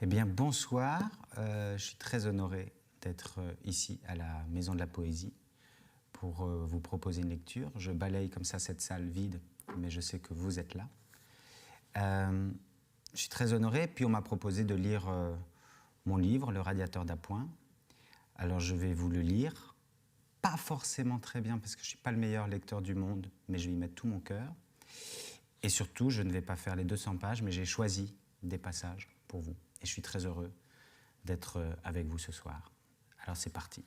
Eh bien, bonsoir. Je suis très honoré d'être ici à la Maison de la Poésie pour vous proposer une lecture. Je balaye comme ça cette salle vide, mais je sais que vous êtes là. Je suis très honoré, puis on m'a proposé de lire mon livre, Le radiateur d'appoint. Alors je vais vous le lire, pas forcément très bien parce que je ne suis pas le meilleur lecteur du monde, mais je vais y mettre tout mon cœur. Et surtout, je ne vais pas faire les 200 pages, mais j'ai choisi des passages pour vous. Et je suis très heureux d'être avec vous ce soir. Alors c'est parti.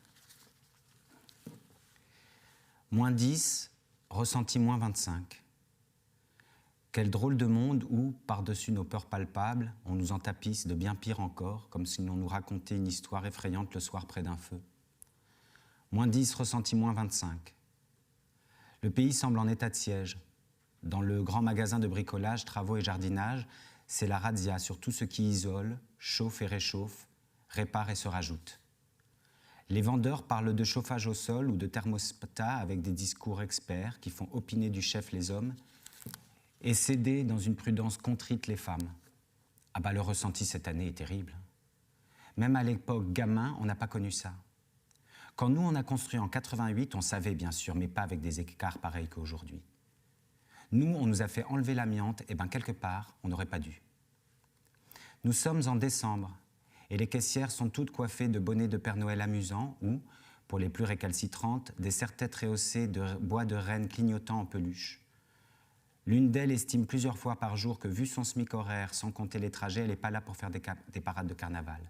Moins 10, ressenti moins 25. Quel drôle de monde où, par-dessus nos peurs palpables, on nous en tapisse de bien pire encore, comme si l'on nous racontait une histoire effrayante le soir près d'un feu. Moins 10, ressenti moins 25. Le pays semble en état de siège. Dans le grand magasin de bricolage, travaux et jardinage, c'est la razzia sur tout ce qui isole, chauffe et réchauffe, répare et se rajoute. Les vendeurs parlent de chauffage au sol ou de thermostat avec des discours experts qui font opiner du chef les hommes et céder dans une prudence contrite les femmes. Ah bah le ressenti cette année est terrible. Même à l'époque gamin, on n'a pas connu ça. Quand nous on a construit en 88, on savait bien sûr, mais pas avec des écarts pareils qu'aujourd'hui. Nous, on nous a fait enlever l'amiante, et bien quelque part, on n'aurait pas dû. Nous sommes en décembre, et les caissières sont toutes coiffées de bonnets de Père Noël amusants ou, pour les plus récalcitrantes, des serre-têtes rehaussées de bois de renne clignotant en peluche. L'une d'elles estime plusieurs fois par jour que, vu son SMIC horaire, sans compter les trajets, elle n'est pas là pour faire des parades de carnaval.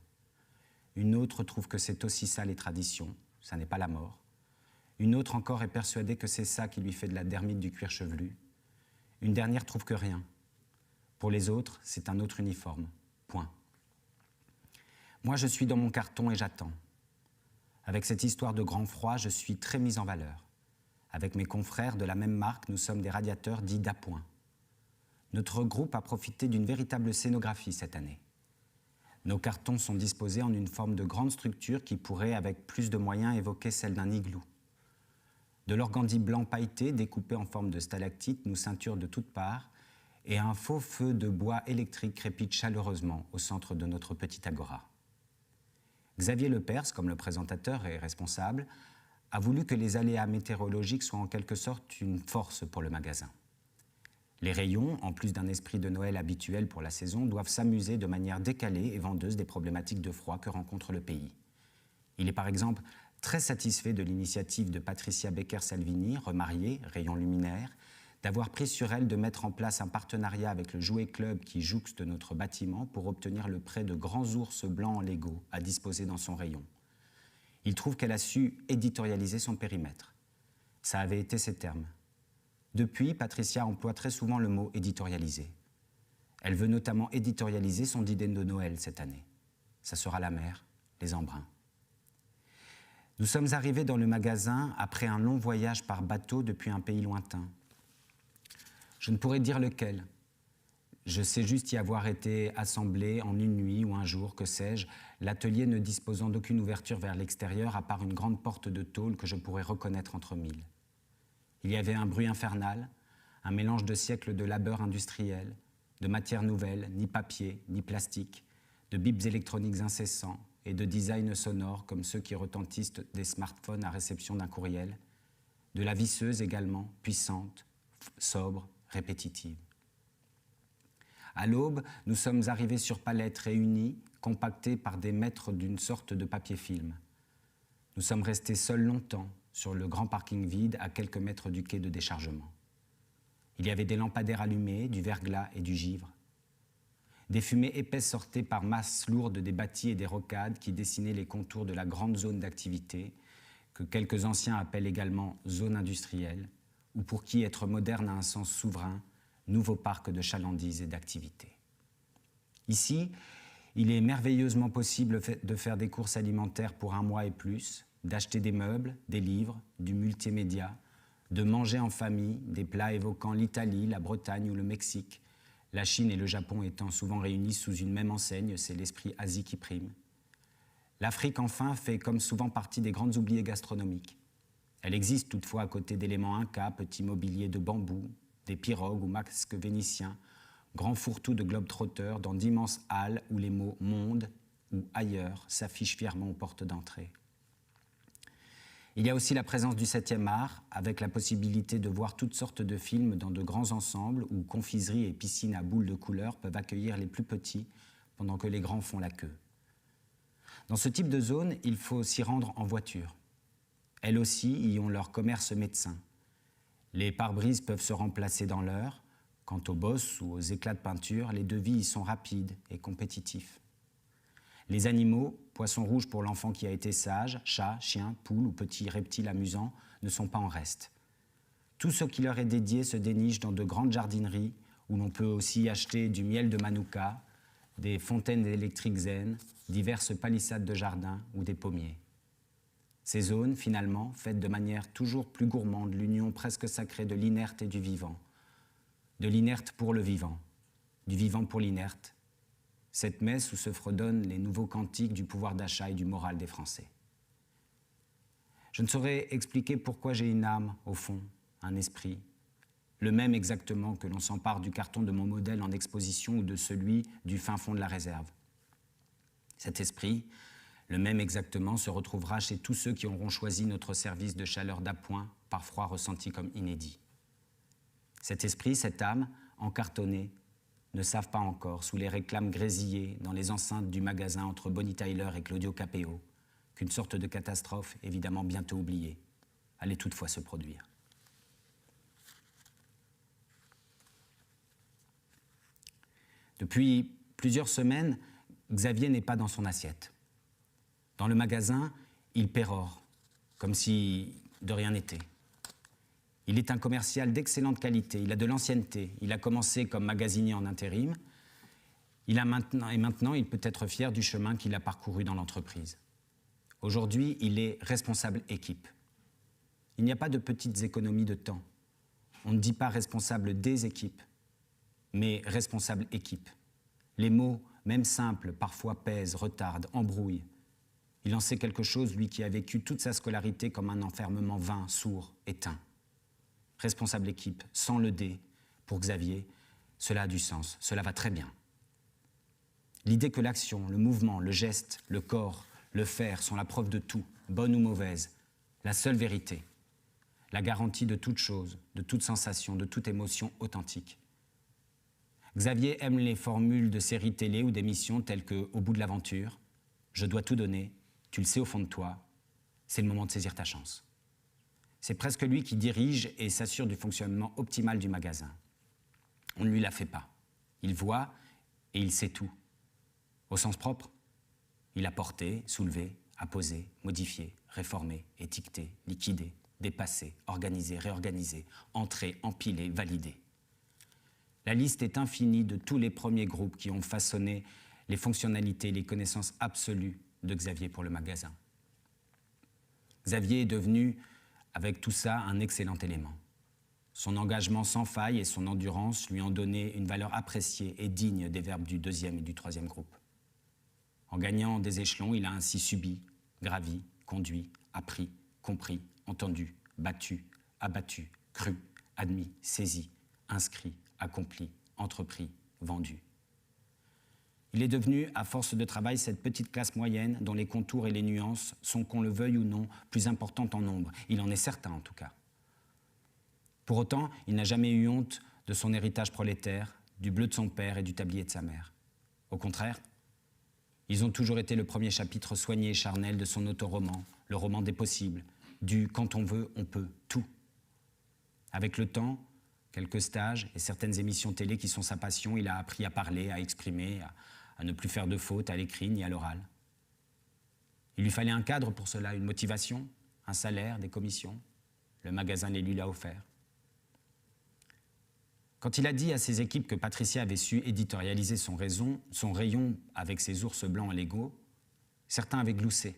Une autre trouve que c'est aussi ça les traditions, ça n'est pas la mort. Une autre encore est persuadée que c'est ça qui lui fait de la dermite du cuir chevelu. Une dernière trouve que rien. Pour les autres, c'est un autre uniforme. Point. Moi, je suis dans mon carton et j'attends. Avec cette histoire de grand froid, je suis très mise en valeur. Avec mes confrères de la même marque, nous sommes des radiateurs dits d'appoint. Notre groupe a profité d'une véritable scénographie cette année. Nos cartons sont disposés en une forme de grande structure qui pourrait, avec plus de moyens, évoquer celle d'un igloo. De l'organdi blanc pailleté découpé en forme de stalactite nous ceinture de toutes parts et un faux feu de bois électrique crépite chaleureusement au centre de notre petite agora. Xavier Lepers, comme le présentateur et responsable, a voulu que les aléas météorologiques soient en quelque sorte une force pour le magasin. Les rayons, en plus d'un esprit de Noël habituel pour la saison, doivent s'amuser de manière décalée et vendeuse des problématiques de froid que rencontre le pays. Il est par exemple très satisfait de l'initiative de Patricia Becker-Salvini, remariée, rayon luminaire, d'avoir pris sur elle de mettre en place un partenariat avec le Jouet Club qui jouxte notre bâtiment pour obtenir le prêt de grands ours blancs en Lego à disposer dans son rayon. Il trouve qu'elle a su éditorialiser son périmètre. Ça avait été ses termes. Depuis, Patricia emploie très souvent le mot « éditorialiser ». Elle veut notamment éditorialiser son idée de Noël cette année. Ça sera la mer, les embruns. Nous sommes arrivés dans le magasin après un long voyage par bateau depuis un pays lointain. Je ne pourrais dire lequel. Je sais juste y avoir été assemblé en une nuit ou un jour, que sais-je, l'atelier ne disposant d'aucune ouverture vers l'extérieur à part une grande porte de tôle que je pourrais reconnaître entre mille. Il y avait un bruit infernal, un mélange de siècles de labeur industriel, de matières nouvelles, ni papier, ni plastique, de bips électroniques incessants et de design sonore comme ceux qui retentissent des smartphones à réception d'un courriel, de la visseuse également, puissante, sobre, répétitive. À l'aube, nous sommes arrivés sur palettes réunies, compactées par des mètres d'une sorte de papier-film. Nous sommes restés seuls longtemps sur le grand parking vide à quelques mètres du quai de déchargement. Il y avait des lampadaires allumés, du verglas et du givre. Des fumées épaisses sortaient par masses lourdes des bâtis et des rocades qui dessinaient les contours de la grande zone d'activité, que quelques anciens appellent également zone industrielle, ou pour qui être moderne a un sens souverain, nouveau parc de chalandises et d'activités. Ici, il est merveilleusement possible de faire des courses alimentaires pour un mois et plus, d'acheter des meubles, des livres, du multimédia, de manger en famille, des plats évoquant l'Italie, la Bretagne ou le Mexique, la Chine et le Japon étant souvent réunis sous une même enseigne, c'est l'esprit Asie qui prime. L'Afrique, enfin, fait comme souvent partie des grandes oubliées gastronomiques. Elle existe toutefois à côté d'éléments incas, petits mobiliers de bambou, des pirogues ou masques vénitiens, grand fourre-tout de globe-trotteurs dans d'immenses halles où les mots « monde » ou « ailleurs » s'affichent fièrement aux portes d'entrée. Il y a aussi la présence du 7e art, avec la possibilité de voir toutes sortes de films dans de grands ensembles où confiseries et piscines à boules de couleurs peuvent accueillir les plus petits pendant que les grands font la queue. Dans ce type de zone, il faut s'y rendre en voiture. Elles aussi y ont leur commerce médecin. Les pare-brises peuvent se remplacer dans l'heure. Quant aux bosses ou aux éclats de peinture, les devis y sont rapides et compétitifs. Les animaux, poissons rouges pour l'enfant qui a été sage, chats, chiens, poules ou petits reptiles amusants, ne sont pas en reste. Tout ce qui leur est dédié se déniche dans de grandes jardineries où l'on peut aussi acheter du miel de Manuka, des fontaines électriques zen, diverses palissades de jardin ou des pommiers. Ces zones, finalement, fêtent de manière toujours plus gourmande l'union presque sacrée de l'inerte et du vivant. De l'inerte pour le vivant, du vivant pour l'inerte. Cette messe où se fredonnent les nouveaux cantiques du pouvoir d'achat et du moral des Français. Je ne saurais expliquer pourquoi j'ai une âme, au fond, un esprit, le même exactement que l'on s'empare du carton de mon modèle en exposition ou de celui du fin fond de la réserve. Cet esprit, le même exactement, se retrouvera chez tous ceux qui auront choisi notre service de chaleur d'appoint, parfois ressenti comme inédit. Cet esprit, cette âme, encartonnée, ne savent pas encore, sous les réclames grésillées dans les enceintes du magasin entre Bonnie Tyler et Claudio Capeo, qu'une sorte de catastrophe, évidemment bientôt oubliée, allait toutefois se produire. Depuis plusieurs semaines, Xavier n'est pas dans son assiette. Dans le magasin, il pérore, comme si de rien n'était. Il est un commercial d'excellente qualité, il a de l'ancienneté, il a commencé comme magasinier en intérim, maintenant il peut être fier du chemin qu'il a parcouru dans l'entreprise. Aujourd'hui, il est responsable équipe. Il n'y a pas de petites économies de temps. On ne dit pas responsable des équipes, mais responsable équipe. Les mots, même simples, parfois pèsent, retardent, embrouillent. Il en sait quelque chose, lui qui a vécu toute sa scolarité comme un enfermement vain, sourd, éteint. Responsable équipe, sans le D, pour Xavier, cela a du sens, cela va très bien. L'idée que l'action, le mouvement, le geste, le corps, le faire sont la preuve de tout, bonne ou mauvaise, la seule vérité, la garantie de toute chose, de toute sensation, de toute émotion authentique. Xavier aime les formules de séries télé ou d'émissions telles que « Au bout de l'aventure »,« Je dois tout donner »,« Tu le sais au fond de toi », c'est le moment de saisir ta chance. C'est presque lui qui dirige et s'assure du fonctionnement optimal du magasin. On ne lui la fait pas. Il voit et il sait tout. Au sens propre, il a porté, soulevé, apposé, modifié, réformé, étiqueté, liquidé, dépassé, organisé, réorganisé, entré, empilé, validé. La liste est infinie de tous les premiers groupes qui ont façonné les fonctionnalités, les connaissances absolues de Xavier pour le magasin. Xavier est devenu, avec tout ça, un excellent élément. Son engagement sans faille et son endurance lui ont donné une valeur appréciée et digne des verbes du 2e et du 3e groupe. En gagnant des échelons, il a ainsi subi, gravi, conduit, appris, compris, entendu, battu, abattu, cru, admis, saisi, inscrit, accompli, entrepris, vendu. Il est devenu, à force de travail, cette petite classe moyenne dont les contours et les nuances sont, qu'on le veuille ou non, plus importantes en nombre. Il en est certain, en tout cas. Pour autant, il n'a jamais eu honte de son héritage prolétaire, du bleu de son père et du tablier de sa mère. Au contraire, ils ont toujours été le premier chapitre soigné et charnel de son autoroman, le roman des possibles, du « quand on veut, on peut, tout ». Avec le temps, quelques stages et certaines émissions télé qui sont sa passion, il a appris à parler, à exprimer, à ne plus faire de fautes à l'écrit ni à l'oral. Il lui fallait un cadre pour cela, une motivation, un salaire, des commissions. Le magasin les lui l'a offert. Quand il a dit à ses équipes que Patricia avait su éditorialiser son rayon avec ses ours blancs à Lego, certains avaient gloussé.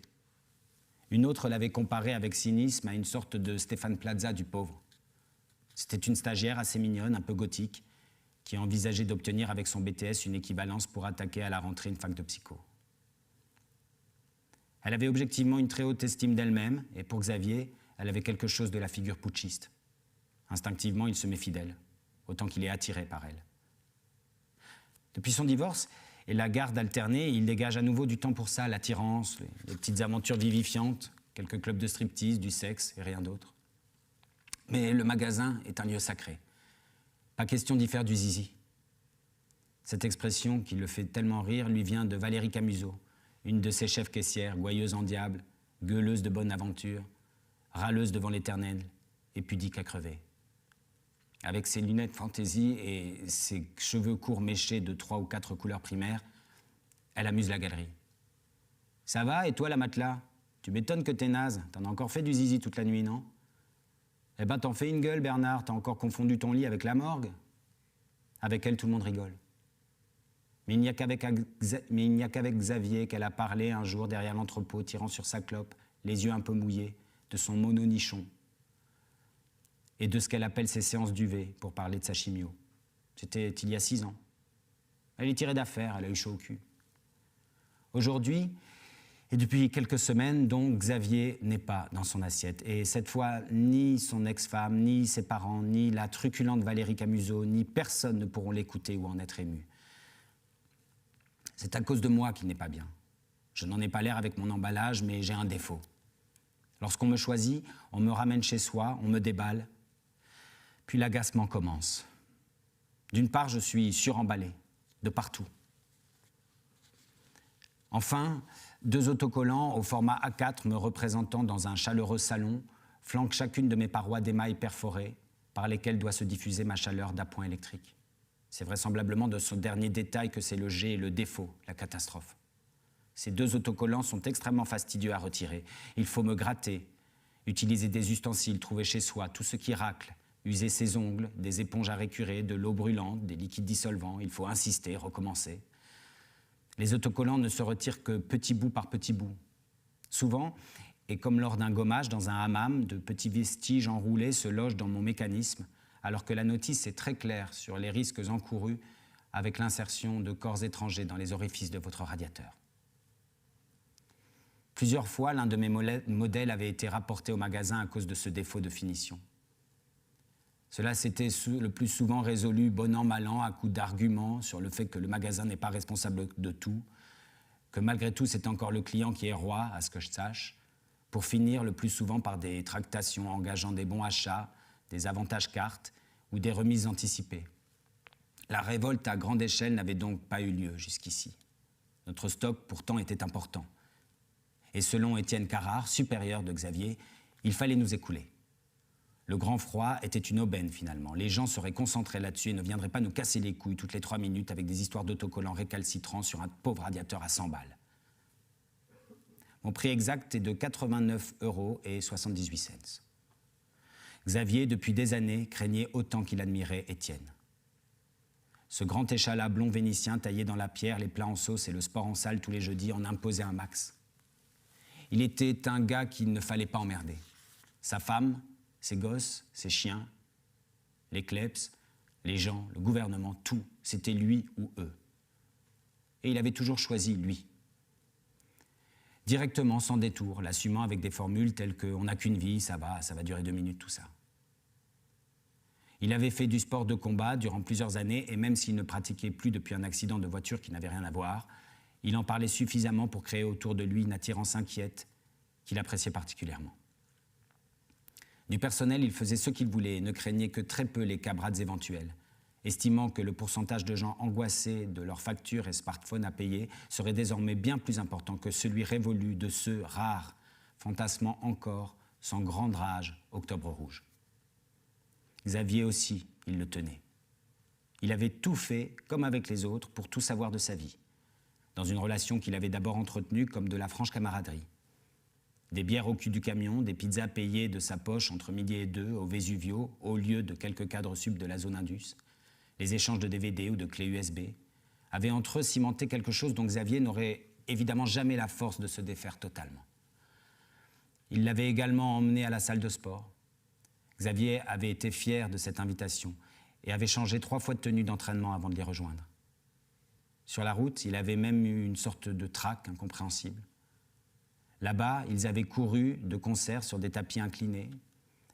Une autre l'avait comparé avec cynisme à une sorte de Stéphane Plaza du pauvre. C'était une stagiaire assez mignonne, un peu gothique, qui envisageait d'obtenir avec son BTS une équivalence pour attaquer à la rentrée une fac de psycho. Elle avait objectivement une très haute estime d'elle-même, et pour Xavier, elle avait quelque chose de la figure putschiste. Instinctivement, il se méfie d'elle, autant qu'il est attiré par elle. Depuis son divorce et la garde alternée, il dégage à nouveau du temps pour ça, l'attirance, les petites aventures vivifiantes, quelques clubs de striptease, du sexe et rien d'autre. Mais le magasin est un lieu sacré. Pas question d'y faire du zizi. Cette expression qui le fait tellement rire lui vient de Valérie Camusot, une de ses chefs caissières, gouailleuse en diable, gueuleuse de bonne aventure, râleuse devant l'éternel et pudique à crever. Avec ses lunettes fantaisie et ses cheveux courts méchés de 3 ou 4 couleurs primaires, elle amuse la galerie. « Ça va, et toi la matelas? Tu m'étonnes que t'es naze, t'en as encore fait du zizi toute la nuit, non? Eh ben t'en fais une gueule, Bernard, t'as encore confondu ton lit avec la morgue ?» Avec elle, tout le monde rigole. Mais il n'y a qu'avec Xavier qu'elle a parlé un jour derrière l'entrepôt, tirant sur sa clope, les yeux un peu mouillés, de son mononichon et de ce qu'elle appelle ses séances d'UV pour parler de sa chimio. C'était il y a 6 ans. Elle est tirée d'affaire, elle a eu chaud au cul. Aujourd'hui, et depuis quelques semaines, donc, Xavier n'est pas dans son assiette. Et cette fois, ni son ex-femme, ni ses parents, ni la truculente Valérie Camusot, ni personne ne pourront l'écouter ou en être ému. C'est à cause de moi qu'il n'est pas bien. Je n'en ai pas l'air avec mon emballage, mais j'ai un défaut. Lorsqu'on me choisit, on me ramène chez soi, on me déballe, puis l'agacement commence. D'une part, je suis suremballé, de partout. Enfin, 2 autocollants au format A4 me représentant dans un chaleureux salon flanquent chacune de mes parois d'émail perforées par lesquelles doit se diffuser ma chaleur d'appoint électrique. C'est vraisemblablement de ce dernier détail que s'est logé le défaut, la catastrophe. Ces 2 autocollants sont extrêmement fastidieux à retirer. Il faut me gratter, utiliser des ustensiles trouvés chez soi, tout ce qui racle, user ses ongles, des éponges à récurer, de l'eau brûlante, des liquides dissolvants. Il faut insister, recommencer. Les autocollants ne se retirent que petit bout par petit bout. Souvent, et comme lors d'un gommage dans un hammam, de petits vestiges enroulés se logent dans mon mécanisme, alors que la notice est très claire sur les risques encourus avec l'insertion de corps étrangers dans les orifices de votre radiateur. Plusieurs fois, l'un de mes modèles avait été rapporté au magasin à cause de ce défaut de finition. Cela s'était le plus souvent résolu bon an, mal an, à coups d'arguments sur le fait que le magasin n'est pas responsable de tout, que malgré tout c'est encore le client qui est roi, à ce que je sache, pour finir le plus souvent par des tractations engageant des bons achats, des avantages cartes ou des remises anticipées. La révolte à grande échelle n'avait donc pas eu lieu jusqu'ici. Notre stock pourtant était important. Et selon Étienne Carrard, supérieur de Xavier, il fallait nous écouler. Le grand froid était une aubaine finalement. Les gens seraient concentrés là-dessus et ne viendraient pas nous casser les couilles toutes les 3 minutes avec des histoires d'autocollants récalcitrants sur un pauvre radiateur à 100 balles. Mon prix exact est de 89,78 €. Xavier, depuis des années, craignait autant qu'il admirait Étienne. Ce grand échalas blond vénitien taillé dans la pierre, les plats en sauce et le sport en salle tous les jeudis en imposait un max. Il était un gars qu'il ne fallait pas emmerder. Sa femme, ses gosses, ses chiens, les kleps, les gens, le gouvernement, tout, c'était lui ou eux. Et il avait toujours choisi lui. Directement, sans détour, l'assumant avec des formules telles que « on n'a qu'une vie, ça va durer 2 minutes, tout ça ». Il avait fait du sport de combat durant plusieurs années et même s'il ne pratiquait plus depuis un accident de voiture qui n'avait rien à voir, il en parlait suffisamment pour créer autour de lui une attirance inquiète qu'il appréciait particulièrement. Du personnel, il faisait ce qu'il voulait et ne craignait que très peu les cabrades éventuelles, estimant que le pourcentage de gens angoissés de leurs factures et smartphones à payer serait désormais bien plus important que celui révolu de ceux rares, fantasmant encore, sans grande rage, Octobre Rouge. Xavier aussi, il le tenait. Il avait tout fait, comme avec les autres, pour tout savoir de sa vie, dans une relation qu'il avait d'abord entretenue comme de la franche camaraderie. Des bières au cul du camion, des pizzas payées de sa poche entre midi et 2 au Vesuvio, au lieu de quelques cadres sub de la zone Indus, les échanges de DVD ou de clés USB, avaient entre eux cimenté quelque chose dont Xavier n'aurait évidemment jamais la force de se défaire totalement. Il l'avait également emmené à la salle de sport. Xavier avait été fier de cette invitation et avait changé 3 fois de tenue d'entraînement avant de les rejoindre. Sur la route, il avait même eu une sorte de trac incompréhensible. Là-bas, ils avaient couru de concert sur des tapis inclinés,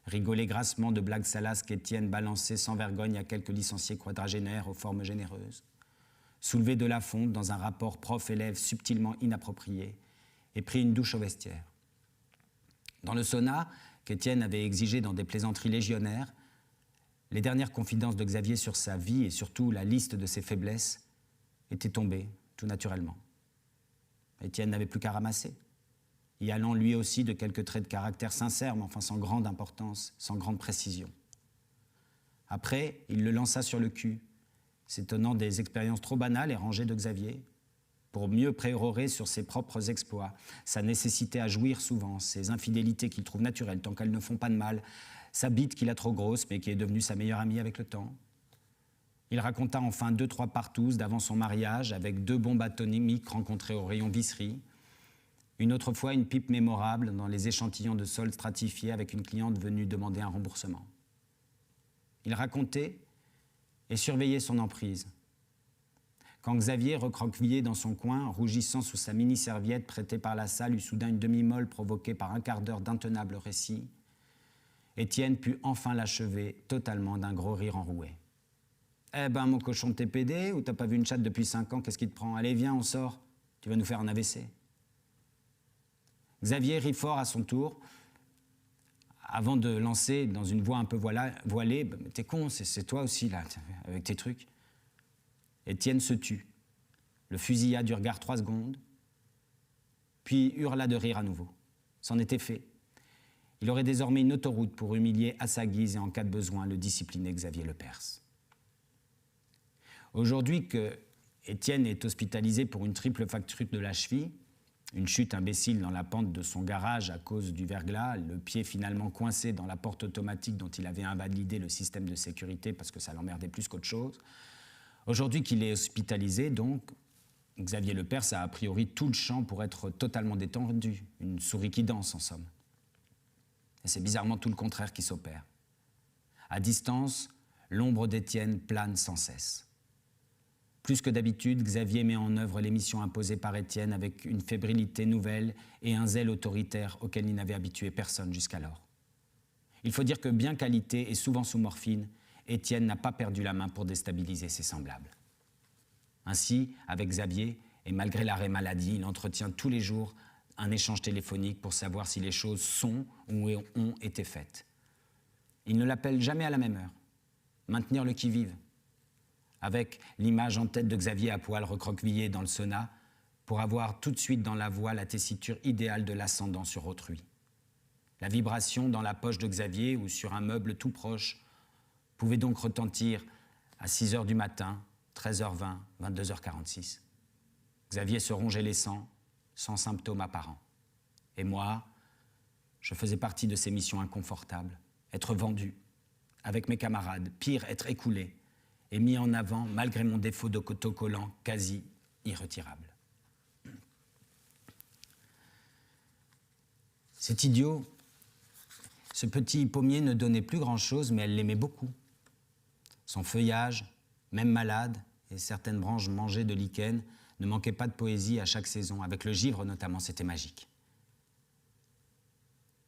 rigolé grassement de blagues salaces qu'Étienne balançait sans vergogne à quelques licenciés quadragénaires aux formes généreuses, soulevé de la fonte dans un rapport prof-élève subtilement inapproprié, et pris une douche au vestiaire. Dans le sauna, qu'Étienne avait exigé dans des plaisanteries légionnaires, les dernières confidences de Xavier sur sa vie et surtout la liste de ses faiblesses étaient tombées tout naturellement. Étienne n'avait plus qu'à ramasser, y allant lui aussi de quelques traits de caractère sincères, mais enfin sans grande importance, sans grande précision. Après, il le lança sur le cul, s'étonnant des expériences trop banales et rangées de Xavier, pour mieux pérorer sur ses propres exploits, sa nécessité à jouir souvent, ses infidélités qu'il trouve naturelles tant qu'elles ne font pas de mal, sa bite qu'il a trop grosse mais qui est devenue sa meilleure amie avec le temps. Il raconta enfin 2-3 partouzes d'avant son mariage avec 2 bombes atomiques rencontrées au rayon visserie. Une autre fois, une pipe mémorable dans les échantillons de sol stratifiés avec une cliente venue demander un remboursement. Il racontait et surveillait son emprise. Quand Xavier, recroquevillé dans son coin, rougissant sous sa mini-serviette prêtée par la salle, eut soudain une demi-molle provoquée par un quart d'heure d'intenables récits, Étienne put enfin l'achever totalement d'un gros rire enroué. « Eh ben, mon cochon, t'es pédé ou t'as pas vu une chatte depuis 5 ans, qu'est-ce qui te prend? Allez, viens, on sort, tu vas nous faire un AVC. » Xavier rit fort à son tour, avant de lancer dans une voix un peu voilée, « T'es con, c'est toi aussi, là, avec tes trucs. » Étienne se tut, le fusilla du regard 3 secondes, puis hurla de rire à nouveau. C'en était fait. Il aurait désormais une autoroute pour humilier à sa guise et en cas de besoin le discipliner Xavier Lepers. Aujourd'hui que Étienne est hospitalisé pour une triple fracture de la cheville, une chute imbécile dans la pente de son garage à cause du verglas, le pied finalement coincé dans la porte automatique dont il avait invalidé le système de sécurité parce que ça l'emmerdait plus qu'autre chose. Aujourd'hui qu'il est hospitalisé, donc, Xavier Lepers a priori tout le champ pour être totalement détendu, une souris qui danse en somme. Et c'est bizarrement tout le contraire qui s'opère. À distance, l'ombre d'Étienne plane sans cesse. Plus que d'habitude, Xavier met en œuvre les missions imposées par Étienne avec une fébrilité nouvelle et un zèle autoritaire auquel il n'avait habitué personne jusqu'alors. Il faut dire que bien qu'alité et souvent sous morphine, Étienne n'a pas perdu la main pour déstabiliser ses semblables. Ainsi, avec Xavier, et malgré l'arrêt maladie, il entretient tous les jours un échange téléphonique pour savoir si les choses sont ou ont été faites. Il ne l'appelle jamais à la même heure. Maintenir le qui-vive. Avec l'image en tête de Xavier à poil recroquevillé dans le sauna, pour avoir tout de suite dans la voix la tessiture idéale de l'ascendant sur autrui. La vibration dans la poche de Xavier ou sur un meuble tout proche pouvait donc retentir à 6h du matin, 13h20, 22h46. Xavier se rongeait les sangs, sans symptômes apparents. Et moi, je faisais partie de ces missions inconfortables, être vendu, avec mes camarades, pire, être écoulé, et mis en avant malgré mon défaut d'autocollant quasi irretirable. C'est idiot. Ce petit pommier ne donnait plus grand-chose, mais elle l'aimait beaucoup. Son feuillage, même malade, et certaines branches mangées de lichen, ne manquaient pas de poésie à chaque saison. Avec le givre notamment, c'était magique.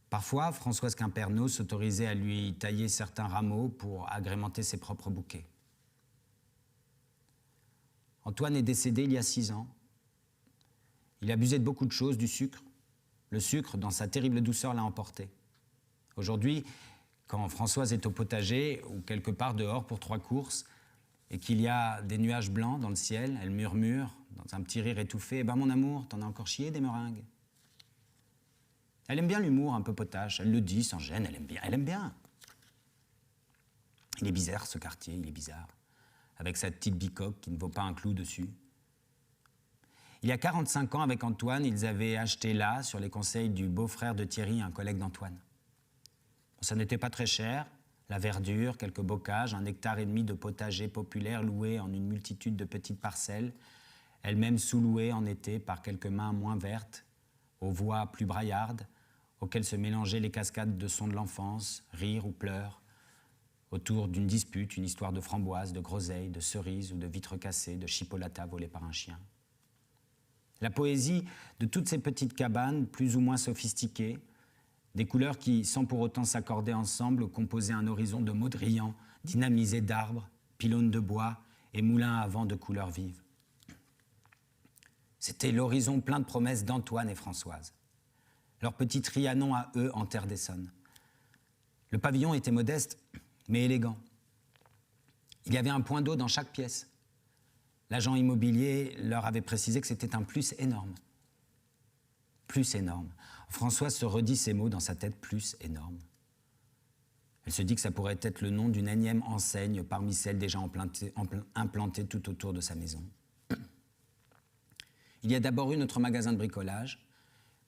Parfois, Françoise Quimperno s'autorisait à lui tailler certains rameaux pour agrémenter ses propres bouquets. Antoine est décédé il y a 6 ans. Il abusait de beaucoup de choses, du sucre. Le sucre, dans sa terrible douceur, l'a emporté. Aujourd'hui, quand Françoise est au potager ou quelque part dehors pour 3 courses et qu'il y a des nuages blancs dans le ciel, elle murmure, dans un petit rire étouffé, « Eh ben mon amour, t'en as encore chié des meringues ?» Elle aime bien l'humour un peu potache, elle le dit sans gêne, elle aime bien. Il est bizarre ce quartier, il est bizarre, avec sa petite bicoque qui ne vaut pas un clou dessus. Il y a 45 ans, avec Antoine, ils avaient acheté là, sur les conseils du beau-frère de Thierry, un collègue d'Antoine. Ça n'était pas très cher, la verdure, quelques bocages, 1,5 hectare de potager populaire loué en une multitude de petites parcelles, elles-mêmes sous-louées en été par quelques mains moins vertes, aux voix plus braillardes, auxquelles se mélangeaient les cascades de sons de l'enfance, rires ou pleurs, autour d'une dispute, une histoire de framboises, de groseilles, de cerises ou de vitres cassées, de chipolata volées par un chien. La poésie de toutes ces petites cabanes, plus ou moins sophistiquées, des couleurs qui, sans pour autant s'accorder ensemble, composaient un horizon de maudrillants, dynamisés d'arbres, pylônes de bois et moulins à vent de couleurs vives. C'était l'horizon plein de promesses d'Antoine et Françoise. Leur petit Trianon à eux en terre d'Essonne. Le pavillon était modeste, mais élégant. Il y avait un point d'eau dans chaque pièce. L'agent immobilier leur avait précisé que c'était un plus énorme. Plus énorme. Françoise se redit ces mots dans sa tête, plus énorme. Elle se dit que ça pourrait être le nom d'une énième enseigne parmi celles déjà implantées tout autour de sa maison. Il y a d'abord eu notre magasin de bricolage,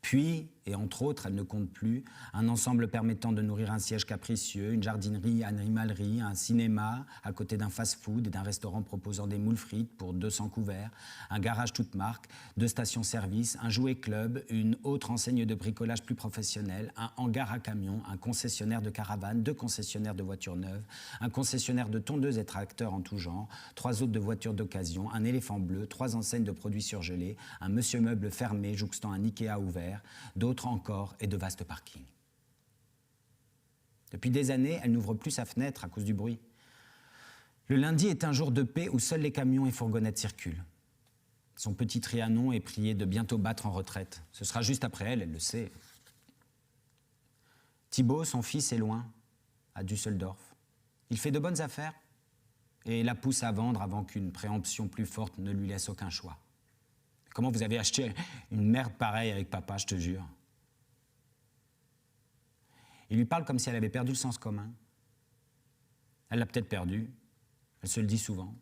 puis, et entre autres, elle ne compte plus, un ensemble permettant de nourrir un siège capricieux, une jardinerie, animalerie, un cinéma à côté d'un fast-food et d'un restaurant proposant des moules frites pour 200 couverts, un garage toute marque, 2 stations-service, un jouet club, une autre enseigne de bricolage plus professionnelle, un hangar à camions, un concessionnaire de caravanes, 2 concessionnaires de voitures neuves, un concessionnaire de tondeuses et tracteurs en tout genre, 3 autres de voitures d'occasion, un éléphant bleu, 3 enseignes de produits surgelés, un monsieur meuble fermé jouxtant un Ikea ouvert, d'autres encore et de vastes parkings. Depuis des années, elle n'ouvre plus sa fenêtre à cause du bruit. Le lundi est un jour de paix où seuls les camions et fourgonnettes circulent. Son petit Trianon est prié de bientôt battre en retraite. Ce sera juste après elle le sait. Thibaut, son fils, est loin, à Düsseldorf. Il fait de bonnes affaires et la pousse à vendre avant qu'une préemption plus forte ne lui laisse aucun choix. Comment vous avez acheté une merde pareille avec papa, je te jure? Il lui parle comme si elle avait perdu le sens commun. Elle l'a peut-être perdu, elle se le dit souvent.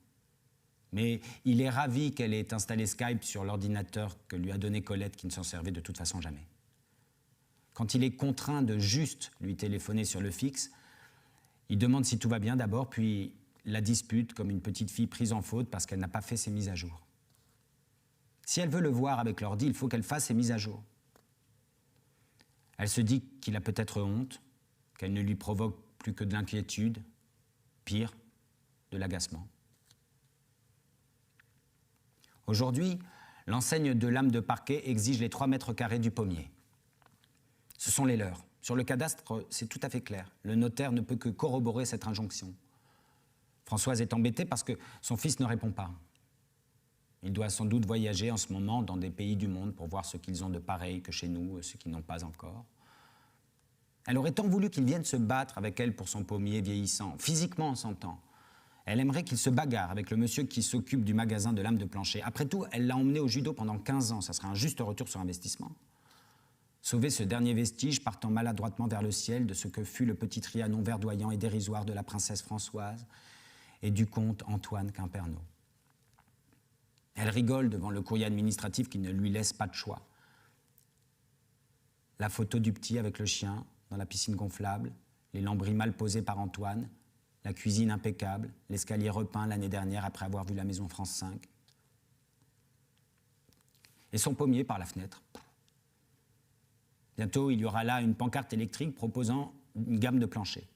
Mais il est ravi qu'elle ait installé Skype sur l'ordinateur que lui a donné Colette, qui ne s'en servait de toute façon jamais. Quand il est contraint de juste lui téléphoner sur le fixe, il demande si tout va bien d'abord, puis la dispute comme une petite fille prise en faute parce qu'elle n'a pas fait ses mises à jour. Si elle veut le voir avec l'ordi, il faut qu'elle fasse ses mises à jour. Elle se dit qu'il a peut-être honte, qu'elle ne lui provoque plus que de l'inquiétude, pire, de l'agacement. Aujourd'hui, l'enseigne de lame de parquet exige les 3 mètres carrés du pommier. Ce sont les leurs. Sur le cadastre, c'est tout à fait clair. Le notaire ne peut que corroborer cette injonction. Françoise est embêtée parce que son fils ne répond pas. Il doit sans doute voyager en ce moment dans des pays du monde pour voir ce qu'ils ont de pareil que chez nous, ceux qui n'ont pas encore. Elle aurait tant voulu qu'il vienne se battre avec elle pour son pommier vieillissant, physiquement on s'entend. Elle aimerait qu'il se bagarre avec le monsieur qui s'occupe du magasin de lames de plancher. Après tout, elle l'a emmené au judo pendant 15 ans, ça serait un juste retour sur investissement. Sauver ce dernier vestige partant maladroitement vers le ciel de ce que fut le petit Trianon verdoyant et dérisoire de la princesse Françoise et du comte Antoine Quimperno. Elle rigole devant le courrier administratif qui ne lui laisse pas de choix. La photo du petit avec le chien dans la piscine gonflable, les lambris mal posés par Antoine, la cuisine impeccable, l'escalier repeint l'année dernière après avoir vu la maison France 5. Et son pommier par la fenêtre. Bientôt, il y aura là une pancarte électrique proposant une gamme de planchers.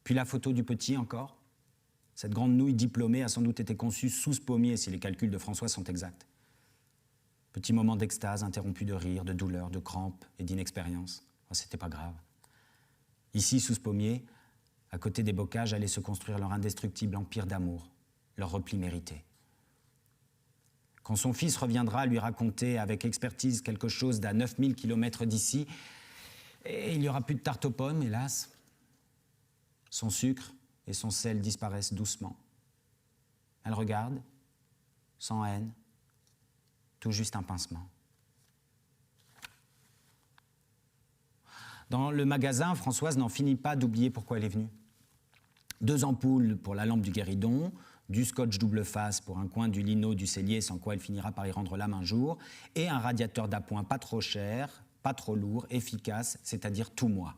Puis la photo du petit encore. Cette grande nouille diplômée a sans doute été conçue sous ce pommier, si les calculs de François sont exacts. Petit moment d'extase, interrompu de rire, de douleur, de crampes et d'inexpérience. Oh, c'était pas grave. Ici, sous ce pommier, à côté des bocages, allait se construire leur indestructible empire d'amour, leur repli mérité. Quand son fils reviendra lui raconter avec expertise quelque chose d'à 9000 km d'ici, et il n'y aura plus de tarte aux pommes, hélas. Son sucre et son sel disparaissent doucement. Elle regarde, sans haine, tout juste un pincement. Dans le magasin, Françoise n'en finit pas d'oublier pourquoi elle est venue. 2 ampoules pour la lampe du guéridon, du scotch double face pour un coin du lino du cellier sans quoi elle finira par y rendre l'âme un jour, et un radiateur d'appoint pas trop cher, pas trop lourd, efficace, c'est-à-dire tout moi.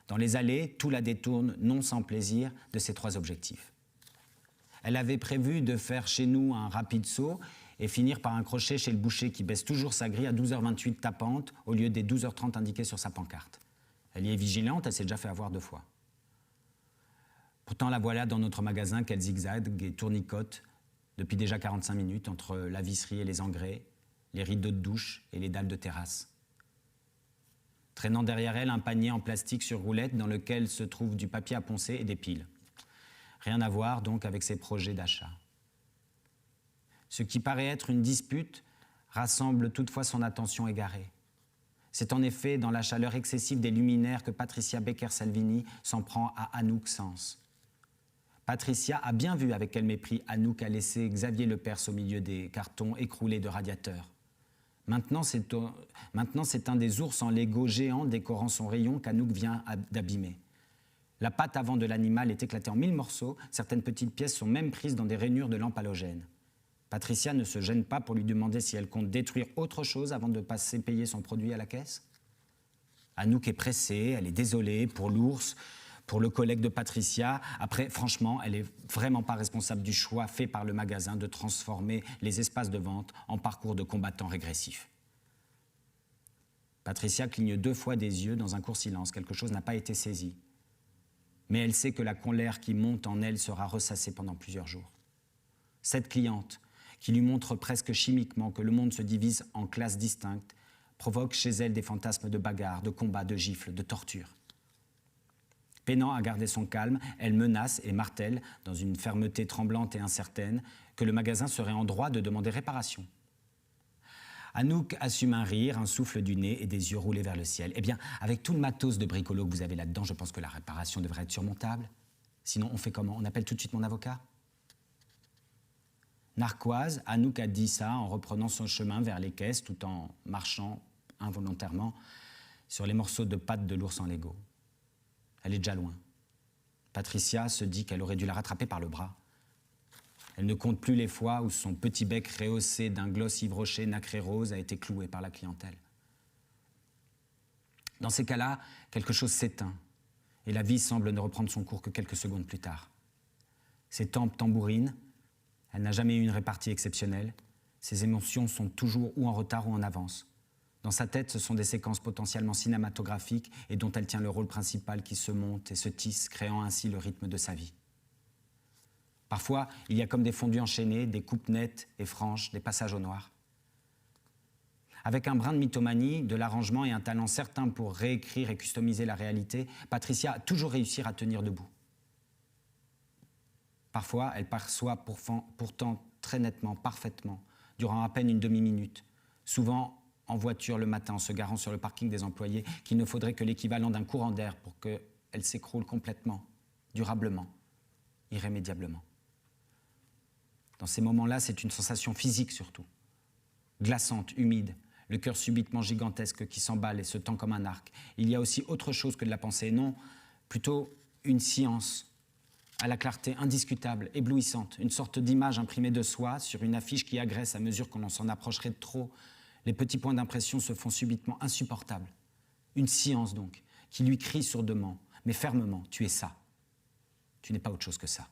Dans les allées, tout la détourne, non sans plaisir, de ces 3 objectifs. Elle avait prévu de faire chez nous un rapide saut et finir par un crochet chez le boucher qui baisse toujours sa grille à 12h28 tapante au lieu des 12h30 indiquées sur sa pancarte. Elle y est vigilante, elle s'est déjà fait avoir 2 fois. Pourtant, la voilà dans notre magasin qu'elle zigzague et tournicote depuis déjà 45 minutes entre la visserie et les engrais, les rideaux de douche et les dalles de terrasse. Traînant derrière elle un panier en plastique sur roulette dans lequel se trouve du papier à poncer et des piles. Rien à voir donc avec ses projets d'achat. Ce qui paraît être une dispute rassemble toutefois son attention égarée. C'est en effet dans la chaleur excessive des luminaires que Patricia Becker-Salvini s'en prend à Anouk Sens. Patricia a bien vu avec quel mépris Anouk a laissé Xavier Lepers au milieu des cartons écroulés de radiateurs. Maintenant, c'est un des ours en Lego géants décorant son rayon qu'Anouk vient d'abîmer. La patte avant de l'animal est éclatée en 1000 morceaux, certaines petites pièces sont même prises dans des rainures de lampes halogènes. Patricia ne se gêne pas pour lui demander si elle compte détruire autre chose avant de passer payer son produit à la caisse. Anouk est pressée, elle est désolée pour l'ours, pour le collègue de Patricia. Après, franchement, elle n'est vraiment pas responsable du choix fait par le magasin de transformer les espaces de vente en parcours de combattants régressifs. Patricia cligne 2 fois des yeux dans un court silence. Quelque chose n'a pas été saisi. Mais elle sait que la colère qui monte en elle sera ressassée pendant plusieurs jours. Cette cliente, qui lui montre presque chimiquement que le monde se divise en classes distinctes, provoque chez elle des fantasmes de bagarres, de combats, de gifles, de tortures. Peinant à garder son calme, elle menace et martèle, dans une fermeté tremblante et incertaine, que le magasin serait en droit de demander réparation. Anouk assume un rire, un souffle du nez et des yeux roulés vers le ciel. Eh bien, avec tout le matos de bricolo que vous avez là-dedans, je pense que la réparation devrait être surmontable. Sinon, on fait comment? On appelle tout de suite mon avocat? Narquoise, Anouk a dit ça en reprenant son chemin vers les caisses tout en marchant involontairement sur les morceaux de pâte de l'ours en Lego. Elle est déjà loin. Patricia se dit qu'elle aurait dû la rattraper par le bras. Elle ne compte plus les fois où son petit bec rehaussé d'un gloss Yves Rocher nacré rose a été cloué par la clientèle. Dans ces cas-là, quelque chose s'éteint et la vie semble ne reprendre son cours que quelques secondes plus tard. Ses tempes tambourinent, elle n'a jamais eu une répartie exceptionnelle, ses émotions sont toujours ou en retard ou en avance. Dans sa tête, ce sont des séquences potentiellement cinématographiques et dont elle tient le rôle principal qui se monte et se tisse, créant ainsi le rythme de sa vie. Parfois, il y a comme des fondus enchaînés, des coupes nettes et franches, des passages au noir. Avec un brin de mythomanie, de l'arrangement et un talent certain pour réécrire et customiser la réalité, Patricia a toujours réussi à tenir debout. Parfois, elle perçoit pourtant très nettement, parfaitement, durant à peine une demi-minute, souvent en voiture le matin en se garant sur le parking des employés, qu'il ne faudrait que l'équivalent d'un courant d'air pour qu'elle s'écroule complètement, durablement, irrémédiablement. Dans ces moments-là, c'est une sensation physique surtout, glaçante, humide, le cœur subitement gigantesque qui s'emballe et se tend comme un arc. Il y a aussi autre chose que de la pensée, non, plutôt une science à la clarté indiscutable, éblouissante, une sorte d'image imprimée de soi sur une affiche qui agresse à mesure qu'on s'en approcherait de trop. Les petits points d'impression se font subitement insupportables. Une science donc, qui lui crie sourdement, mais fermement, tu es ça. Tu n'es pas autre chose que ça.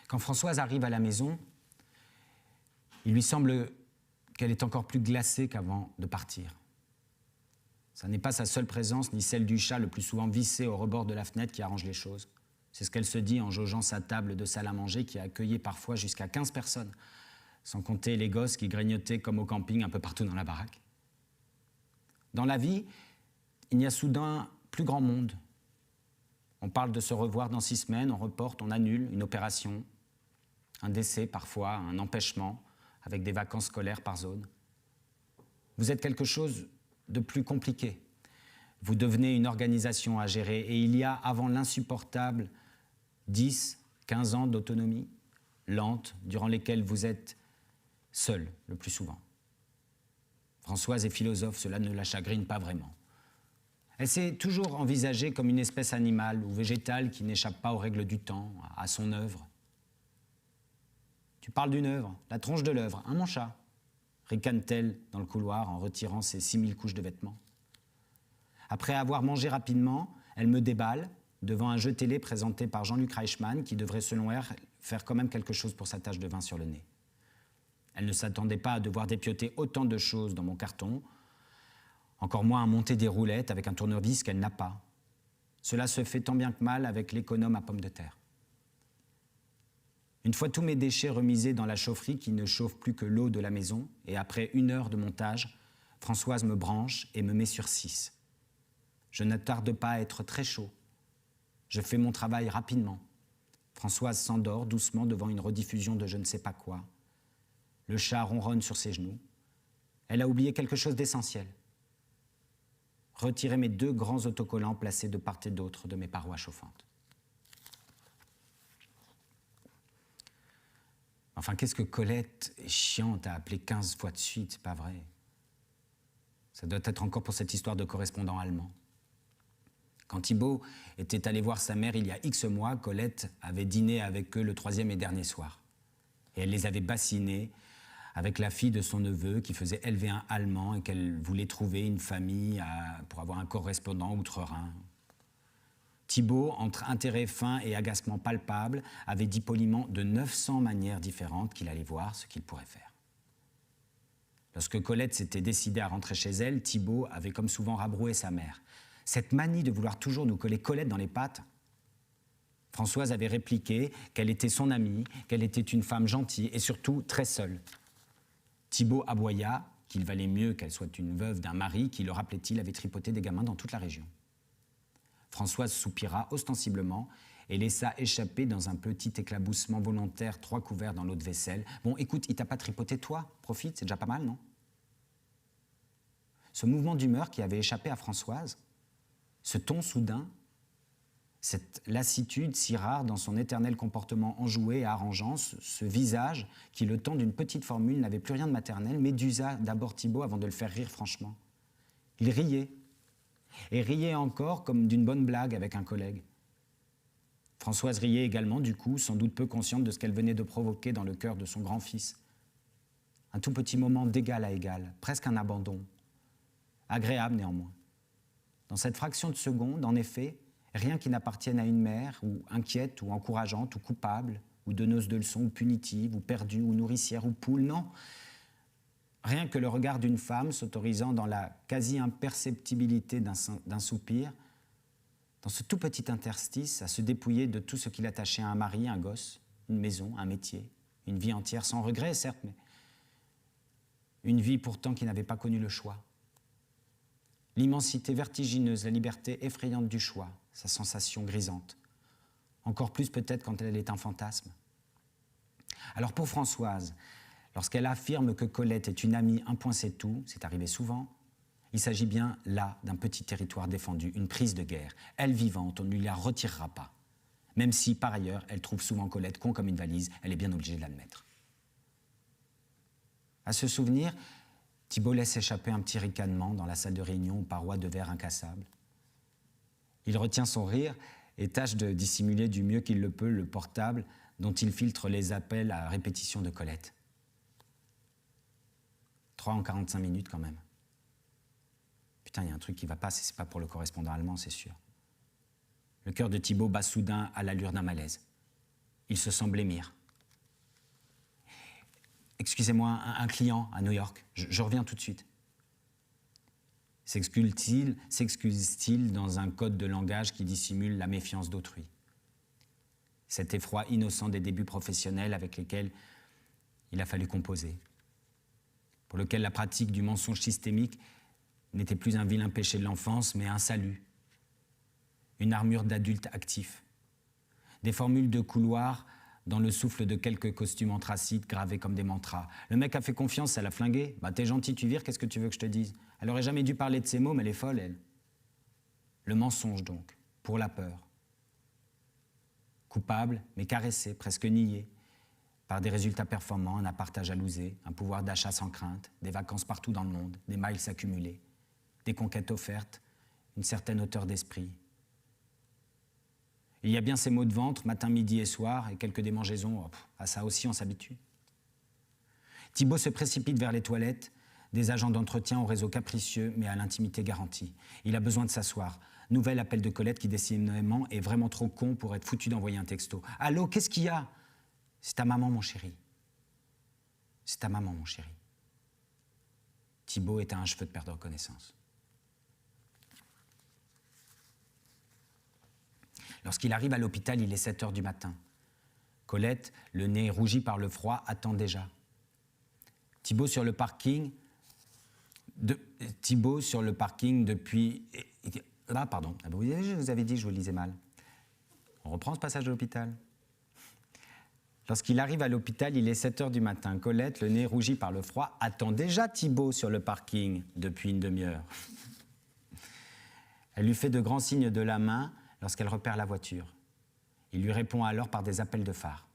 Quand Françoise arrive à la maison, il lui semble qu'elle est encore plus glacée qu'avant de partir. Ça n'est pas sa seule présence, ni celle du chat le plus souvent vissé au rebord de la fenêtre qui arrange les choses. C'est ce qu'elle se dit en jaugeant sa table de salle à manger qui a accueilli parfois jusqu'à 15 personnes, sans compter les gosses qui grignotaient comme au camping un peu partout dans la baraque. Dans la vie, il y a soudain plus grand monde. On parle de se revoir dans 6 semaines, on reporte, on annule une opération, un décès parfois, un empêchement, avec des vacances scolaires par zone. Vous êtes quelque chose de plus compliqué. Vous devenez une organisation à gérer et il y a, avant l'insupportable, 10, 15 ans d'autonomie lente, durant lesquels vous êtes seul le plus souvent. Françoise est philosophe, cela ne la chagrine pas vraiment. Elle s'est toujours envisagée comme une espèce animale ou végétale qui n'échappe pas aux règles du temps, à son œuvre. Tu parles d'une œuvre, la tronche de l'œuvre, mon chat, ricane-t-elle dans le couloir en retirant ses 6000 couches de vêtements. Après avoir mangé rapidement, elle me déballe devant un jeu télé présenté par Jean-Luc Reichmann qui devrait, selon elle, faire quand même quelque chose pour sa tache de vin sur le nez. Elle ne s'attendait pas à devoir dépioter autant de choses dans mon carton, encore moins à monter des roulettes avec un tournevis qu'elle n'a pas. Cela se fait tant bien que mal avec l'économe à pommes de terre. Une fois tous mes déchets remisés dans la chaufferie qui ne chauffe plus que l'eau de la maison, et après 1 heure de montage, Françoise me branche et me met sur 6. Je ne tarde pas à être très chaud. Je fais mon travail rapidement. Françoise s'endort doucement devant une rediffusion de je ne sais pas quoi. Le chat ronronne sur ses genoux. Elle a oublié quelque chose d'essentiel. Retirer mes 2 grands autocollants placés de part et d'autre de mes parois chauffantes. Enfin, qu'est-ce que Colette est chiante à appeler 15 fois de suite, c'est pas vrai. Ça doit être encore pour cette histoire de correspondant allemand. Quand Thibault était allé voir sa mère il y a X mois, Colette avait dîné avec eux le 3e et dernier soir. Et elle les avait bassinés avec la fille de son neveu qui faisait LV1 allemand et qu'elle voulait trouver une famille pour avoir un correspondant outre-Rhin. Thibault, entre intérêt fin et agacement palpable, avait dit poliment de 900 manières différentes qu'il allait voir ce qu'il pourrait faire. Lorsque Colette s'était décidée à rentrer chez elle, Thibault avait comme souvent rabroué sa mère. Cette manie de vouloir toujours nous coller Colette dans les pattes. Françoise avait répliqué qu'elle était son amie, qu'elle était une femme gentille et surtout très seule. Thibault aboya qu'il valait mieux qu'elle soit une veuve d'un mari qui, le rappelait-il, avait tripoté des gamins dans toute la région. Françoise soupira ostensiblement et laissa échapper dans un petit éclaboussement volontaire 3 couverts dans l'eau de vaisselle. « Bon, écoute, il t'a pas tripoté, toi, profite, c'est déjà pas mal, non ?» Ce mouvement d'humeur qui avait échappé à Françoise, ce ton soudain, cette lassitude si rare dans son éternel comportement enjoué et arrangeant, ce visage qui, le temps d'une petite formule, n'avait plus rien de maternel, médusa d'abord Thibault avant de le faire rire franchement. Il riait, et riait encore comme d'une bonne blague avec un collègue. Françoise riait également, du coup, sans doute peu consciente de ce qu'elle venait de provoquer dans le cœur de son grand-fils. Un tout petit moment d'égal à égal, presque un abandon, agréable néanmoins. Dans cette fraction de seconde, en effet, rien qui n'appartienne à une mère, ou inquiète, ou encourageante, ou coupable, ou donneuse de leçons, ou punitive, ou perdue, ou nourricière, ou poule, non. Rien que le regard d'une femme s'autorisant dans la quasi-imperceptibilité d'un soupir, dans ce tout petit interstice, à se dépouiller de tout ce qui l'attachait à un mari, un gosse, une maison, un métier, une vie entière, sans regret, certes, mais une vie pourtant qui n'avait pas connu le choix. L'immensité vertigineuse, la liberté effrayante du choix, sa sensation grisante. Encore plus peut-être quand elle est un fantasme. Alors pour Françoise, lorsqu'elle affirme que Colette est une amie, un point c'est tout, c'est arrivé souvent, il s'agit bien là d'un petit territoire défendu, une prise de guerre. Elle vivante, on ne lui la retirera pas. Même si, par ailleurs, elle trouve souvent Colette con comme une valise, elle est bien obligée de l'admettre. À ce souvenir, Thibault laisse échapper un petit ricanement dans la salle de réunion aux parois de verre incassables. Il retient son rire et tâche de dissimuler du mieux qu'il le peut le portable dont il filtre les appels à répétition de Colette. 3 en 45 minutes quand même. Putain, il y a un truc qui va pas, c'est pas pour le correspondant allemand, c'est sûr. Le cœur de Thibault bat soudain à l'allure d'un malaise. Il se sent blêmir. Excusez-moi, un client à New York, je reviens tout de suite. S'excuse-t-il dans un code de langage qui dissimule la méfiance d'autrui. Cet effroi innocent des débuts professionnels avec lesquels il a fallu composer, pour lequel la pratique du mensonge systémique n'était plus un vilain péché de l'enfance, mais un salut, une armure d'adulte actif, des formules de couloir dans le souffle de quelques costumes anthracites gravés comme des mantras. Le mec a fait confiance, elle a flingué. Bah t'es gentil, tu vires, qu'est-ce que tu veux que je te dise? Elle aurait jamais dû parler de ces mots, mais elle est folle, elle. Le mensonge donc, pour la peur. Coupable, mais caressé, presque nié, par des résultats performants, un appart à jalouser, un pouvoir d'achat sans crainte, des vacances partout dans le monde, des miles accumulés, des conquêtes offertes, une certaine hauteur d'esprit. Il y a bien ces maux de ventre, matin, midi et soir, et quelques démangeaisons, à ça aussi on s'habitue. Thibault se précipite vers les toilettes, des agents d'entretien au réseau capricieux, mais à l'intimité garantie. Il a besoin de s'asseoir. Nouvel appel de Colette qui décidément est vraiment trop con pour être foutu d'envoyer un texto. « Allô, qu'est-ce qu'il y a ?»« C'est ta maman, mon chéri. »« C'est ta maman, mon chéri. » Thibault est à un cheveu de perdre connaissance. Lorsqu'il arrive à l'hôpital, il est 7 heures du matin. Colette, le nez rougi par le froid, attend déjà. Thibault sur le parking depuis... Ah, pardon. Ah, je vous avais dit, je vous lisais mal. On reprend ce passage de l'hôpital. Lorsqu'il arrive à l'hôpital, il est 7 heures du matin. Colette, le nez rougi par le froid, attend déjà Thibault sur le parking depuis une demi-heure. Elle lui fait de grands signes de la main lorsqu'elle repère la voiture. Il lui répond alors par des appels de phare.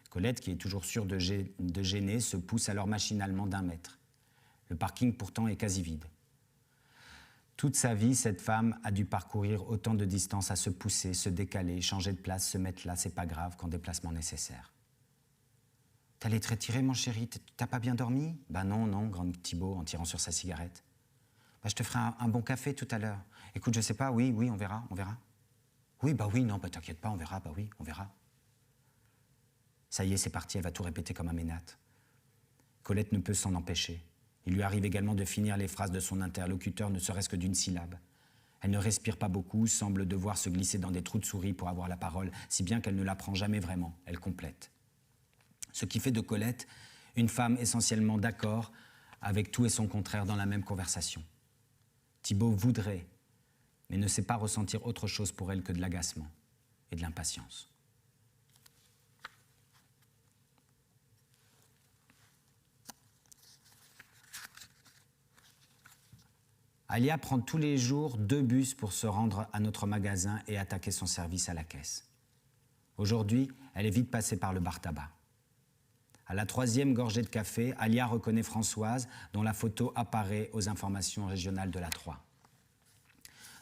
Colette, qui est toujours sûre de gêner, se pousse alors machinalement d'1 mètre. Le parking pourtant est quasi vide. Toute sa vie, cette femme a dû parcourir autant de distance à se pousser, se décaler, changer de place, se mettre là, c'est pas grave, qu'en déplacement nécessaire. T'allais te retirer, mon chéri, t'as pas bien dormi? Bah non, grande Thibault en tirant sur sa cigarette. Bah je te ferai un bon café tout à l'heure. Écoute, je sais pas, oui, on verra. Oui, non, t'inquiète pas, on verra, on verra. Ça y est, c'est parti, elle va tout répéter comme un ménate. Colette ne peut s'en empêcher. Il lui arrive également de finir les phrases de son interlocuteur, ne serait-ce que d'une syllabe. Elle ne respire pas beaucoup, semble devoir se glisser dans des trous de souris pour avoir la parole, si bien qu'elle ne la prend jamais vraiment, elle complète. Ce qui fait de Colette une femme essentiellement d'accord avec tout et son contraire dans la même conversation. Thibault voudrait, mais ne sait pas ressentir autre chose pour elle que de l'agacement et de l'impatience. Alia prend tous les jours 2 bus pour se rendre à notre magasin et attaquer son service à la caisse. Aujourd'hui, elle est vite passée par le bar tabac. À la 3e gorgée de café, Alia reconnaît Françoise, dont la photo apparaît aux informations régionales de la 3.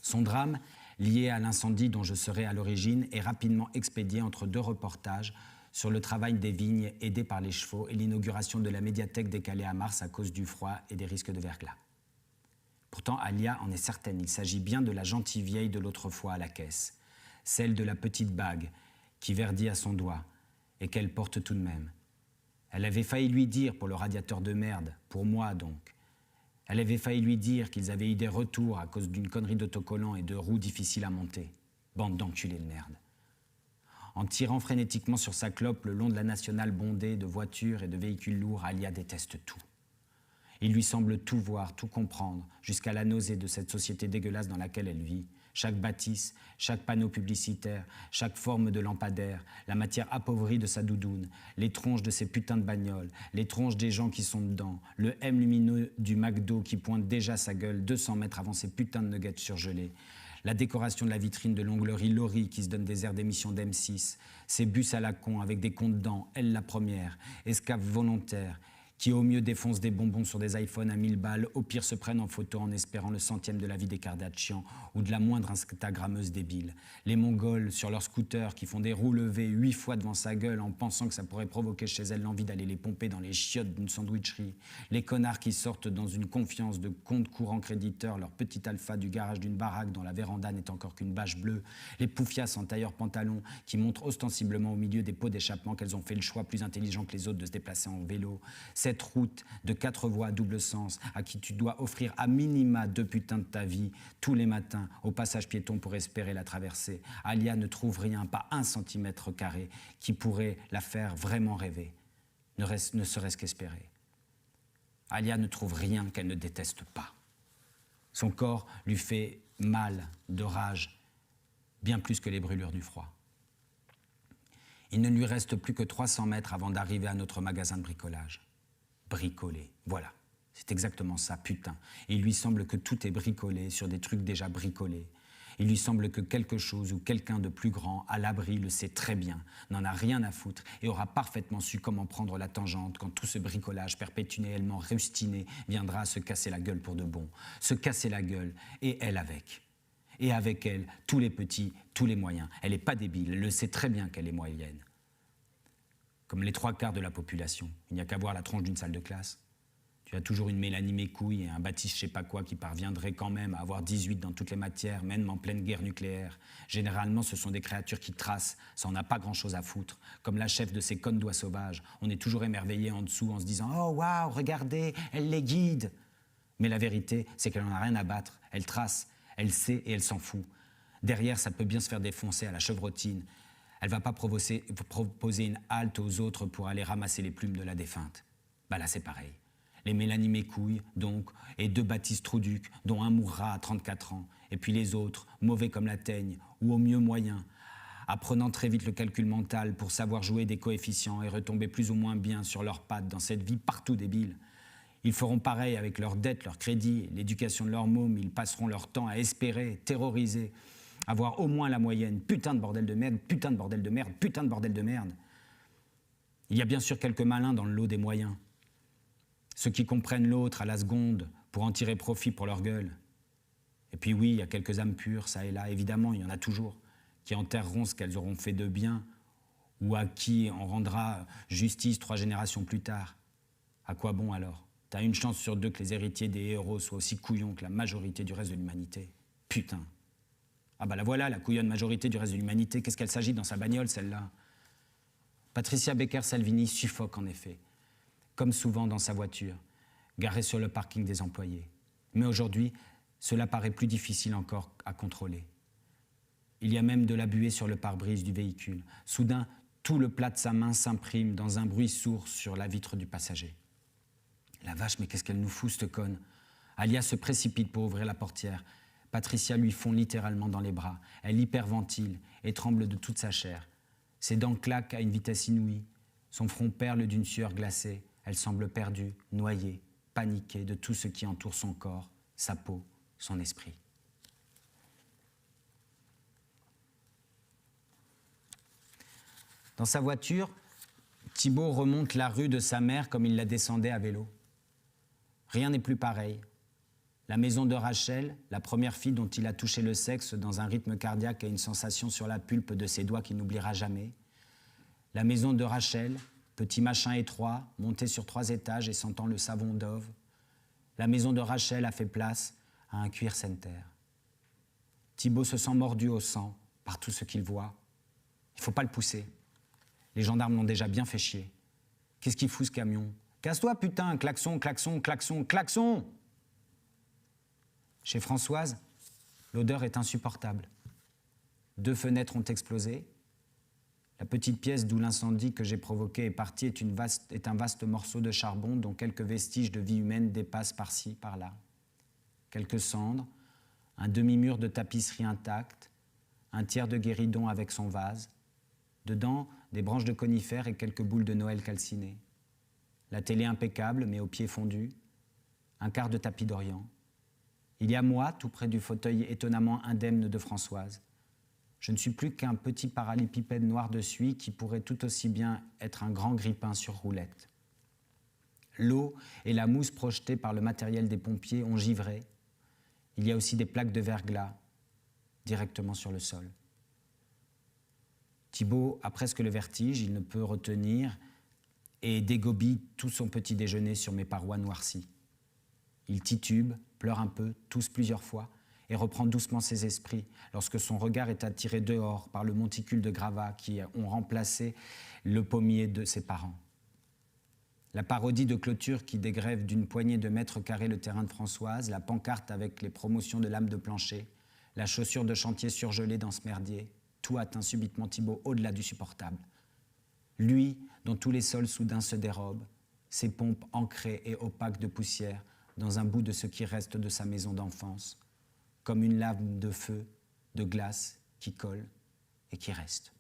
Son drame, lié à l'incendie dont je serai à l'origine, est rapidement expédié entre 2 reportages sur le travail des vignes aidées par les chevaux et l'inauguration de la médiathèque décalée à mars à cause du froid et des risques de verglas. Pourtant, Alia en est certaine, il s'agit bien de la gentille vieille de l'autre fois à la caisse, celle de la petite bague qui verdit à son doigt et qu'elle porte tout de même. Elle avait failli lui dire pour le radiateur de merde, pour moi donc. Elle avait failli lui dire qu'ils avaient eu des retours à cause d'une connerie d'autocollant et de roues difficiles à monter. Bande d'enculés de merde. En tirant frénétiquement sur sa clope le long de la nationale bondée de voitures et de véhicules lourds, Alia déteste tout. Il lui semble tout voir, tout comprendre, jusqu'à la nausée de cette société dégueulasse dans laquelle elle vit. Chaque bâtisse, chaque panneau publicitaire, chaque forme de lampadaire, la matière appauvrie de sa doudoune, les tronches de ses putains de bagnoles, les tronches des gens qui sont dedans, le M lumineux du McDo qui pointe déjà sa gueule 200 mètres avant ses putains de nuggets surgelés, la décoration de la vitrine de l'onglerie Laurie qui se donne des airs d'émission d'M6, ses bus à la con avec des cons dedans, elle la première, escave volontaire, qui au mieux défoncent des bonbons sur des iPhones à 1000 balles, au pire se prennent en photo en espérant le centième de la vie des Kardashians ou de la moindre instagrammeuse débile. Les Mongols sur leurs scooters qui font des roues levées 8 fois devant sa gueule en pensant que ça pourrait provoquer chez elle l'envie d'aller les pomper dans les chiottes d'une sandwicherie. Les connards qui sortent dans une confiance de compte courant créditeur leur petit alpha du garage d'une baraque dont la véranda n'est encore qu'une bâche bleue. Les poufias en tailleur pantalon qui montrent ostensiblement au milieu des pots d'échappement qu'elles ont fait le choix plus intelligent que les autres de se déplacer en vélo. Cette route de 4 voies à double sens à qui tu dois offrir à minima 2 putains de ta vie tous les matins au passage piéton pour espérer la traverser. Alia ne trouve rien, pas 1 centimètre carré, qui pourrait la faire vraiment rêver, ne serait-ce qu'espérer. Alia ne trouve rien qu'elle ne déteste pas. Son corps lui fait mal de rage, bien plus que les brûlures du froid. Il ne lui reste plus que 300 mètres avant d'arriver à notre magasin de bricolage. Bricolé, voilà, c'est exactement ça, putain. Et il lui semble que tout est bricolé sur des trucs déjà bricolés. Il lui semble que quelque chose ou quelqu'un de plus grand, à l'abri, le sait très bien, n'en a rien à foutre et aura parfaitement su comment prendre la tangente quand tout ce bricolage perpétuellement rustiné viendra se casser la gueule pour de bon. Se casser la gueule, et elle avec. Et avec elle, tous les petits, tous les moyens. Elle n'est pas débile, elle le sait très bien qu'elle est moyenne. Comme les 3/4 de la population. Il n'y a qu'à voir la tronche d'une salle de classe. Tu as toujours une Mélanie Mécouille et un Baptiste je sais pas quoi qui parviendraient quand même à avoir 18 dans toutes les matières, même en pleine guerre nucléaire. Généralement, ce sont des créatures qui tracent, ça en a pas grand-chose à foutre. Comme la chef de ces connes d'oies sauvages. On est toujours émerveillé en dessous en se disant « Oh, waouh, regardez, elle les guide !» Mais la vérité, c'est qu'elle n'en a rien à battre. Elle trace, elle sait et elle s'en fout. Derrière, ça peut bien se faire défoncer à la chevrotine. Elle ne va pas proposer une halte aux autres pour aller ramasser les plumes de la défunte. Bah là, c'est pareil. Les Mélanie Mécouille, donc, et 2 Baptiste Trouduc, dont un mourra à 34 ans, et puis les autres, mauvais comme la teigne, ou au mieux moyen, apprenant très vite le calcul mental pour savoir jouer des coefficients et retomber plus ou moins bien sur leurs pattes dans cette vie partout débile. Ils feront pareil avec leurs dettes, leurs crédits, l'éducation de leurs mômes, ils passeront leur temps à espérer, terroriser, avoir au moins la moyenne. Putain de bordel de merde, putain de bordel de merde, putain de bordel de merde. Il y a bien sûr quelques malins dans le lot des moyens. Ceux qui comprennent l'autre à la seconde pour en tirer profit pour leur gueule. Et puis oui, il y a quelques âmes pures, ça et là, évidemment, il y en a toujours, qui enterreront ce qu'elles auront fait de bien ou à qui on rendra justice 3 générations plus tard. À quoi bon alors ? T'as une chance sur 2 que les héritiers des héros soient aussi couillons que la majorité du reste de l'humanité. Putain. Ah bah la voilà, la couillonne majorité du reste de l'humanité. Qu'est-ce qu'elle s'agit dans sa bagnole, celle-là ? Patricia Becker-Salvini suffoque en effet, comme souvent dans sa voiture, garée sur le parking des employés. Mais aujourd'hui, cela paraît plus difficile encore à contrôler. Il y a même de la buée sur le pare-brise du véhicule. Soudain, tout le plat de sa main s'imprime dans un bruit sourd sur la vitre du passager. La vache, mais qu'est-ce qu'elle nous fout, cette conne ? Alia se précipite pour ouvrir la portière. Patricia lui fond littéralement dans les bras. Elle hyperventile et tremble de toute sa chair. Ses dents claquent à une vitesse inouïe. Son front perle d'une sueur glacée. Elle semble perdue, noyée, paniquée de tout ce qui entoure son corps, sa peau, son esprit. Dans sa voiture, Thibault remonte la rue de sa mère comme il la descendait à vélo. Rien n'est plus pareil. La maison de Rachel, la première fille dont il a touché le sexe dans un rythme cardiaque et une sensation sur la pulpe de ses doigts qu'il n'oubliera jamais. La maison de Rachel, petit machin étroit, monté sur 3 étages et sentant le savon Dove. La maison de Rachel a fait place à un cuir center. Thibault se sent mordu au sang par tout ce qu'il voit. Il ne faut pas le pousser. Les gendarmes l'ont déjà bien fait chier. Qu'est-ce qu'il fout ce camion ? Casse-toi, putain, klaxon, klaxon, klaxon, klaxon ! Chez Françoise, l'odeur est insupportable. 2 fenêtres ont explosé. La petite pièce d'où l'incendie que j'ai provoqué est partie est un vaste morceau de charbon dont quelques vestiges de vie humaine dépassent par-ci, par-là. Quelques cendres, un demi-mur de tapisserie intacte, un tiers de guéridon avec son vase. Dedans, des branches de conifères et quelques boules de Noël calcinées. La télé impeccable, mais aux pieds fondus. Un quart de tapis d'Orient. Il y a moi, tout près du fauteuil étonnamment indemne de Françoise. Je ne suis plus qu'un petit parallépipède noir de suie qui pourrait tout aussi bien être un grand grille-pain sur roulette. L'eau et la mousse projetées par le matériel des pompiers ont givré. Il y a aussi des plaques de verglas directement sur le sol. Thibault a presque le vertige, il ne peut retenir et dégobille tout son petit déjeuner sur mes parois noircies. Il titube, pleure un peu, tousse plusieurs fois et reprend doucement ses esprits lorsque son regard est attiré dehors par le monticule de gravats qui ont remplacé le pommier de ses parents. La parodie de clôture qui dégrève d'une poignée de mètres carrés le terrain de Françoise, la pancarte avec les promotions de lames de plancher, la chaussure de chantier surgelée dans ce merdier, tout atteint subitement Thibault au-delà du supportable. Lui, dont tous les sols soudain se dérobent, ses pompes ancrées et opaques de poussière dans un bout de ce qui reste de sa maison d'enfance, comme une lame de feu, de glace qui colle et qui reste.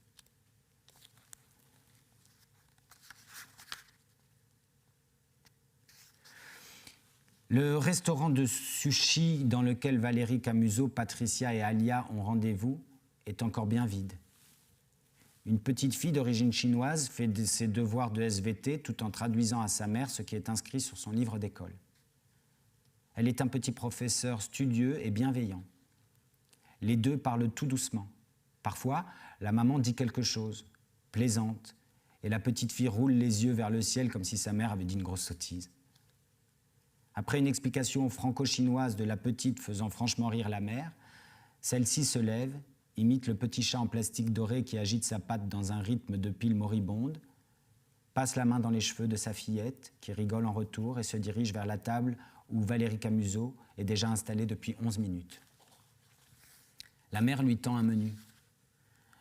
Le restaurant de sushi dans lequel Valérie Camusot, Patricia et Alia ont rendez-vous est encore bien vide. Une petite fille d'origine chinoise fait ses devoirs de SVT tout en traduisant à sa mère ce qui est inscrit sur son livre d'école. Elle est un petit professeur studieux et bienveillant. Les deux parlent tout doucement. Parfois, la maman dit quelque chose, plaisante, et la petite fille roule les yeux vers le ciel comme si sa mère avait dit une grosse sottise. Après une explication franco-chinoise de la petite faisant franchement rire la mère, celle-ci se lève, imite le petit chat en plastique doré qui agite sa patte dans un rythme de pile moribonde, passe la main dans les cheveux de sa fillette qui rigole en retour et se dirige vers la table où Valérie Camusot est déjà installée depuis 11 minutes. La mère lui tend un menu.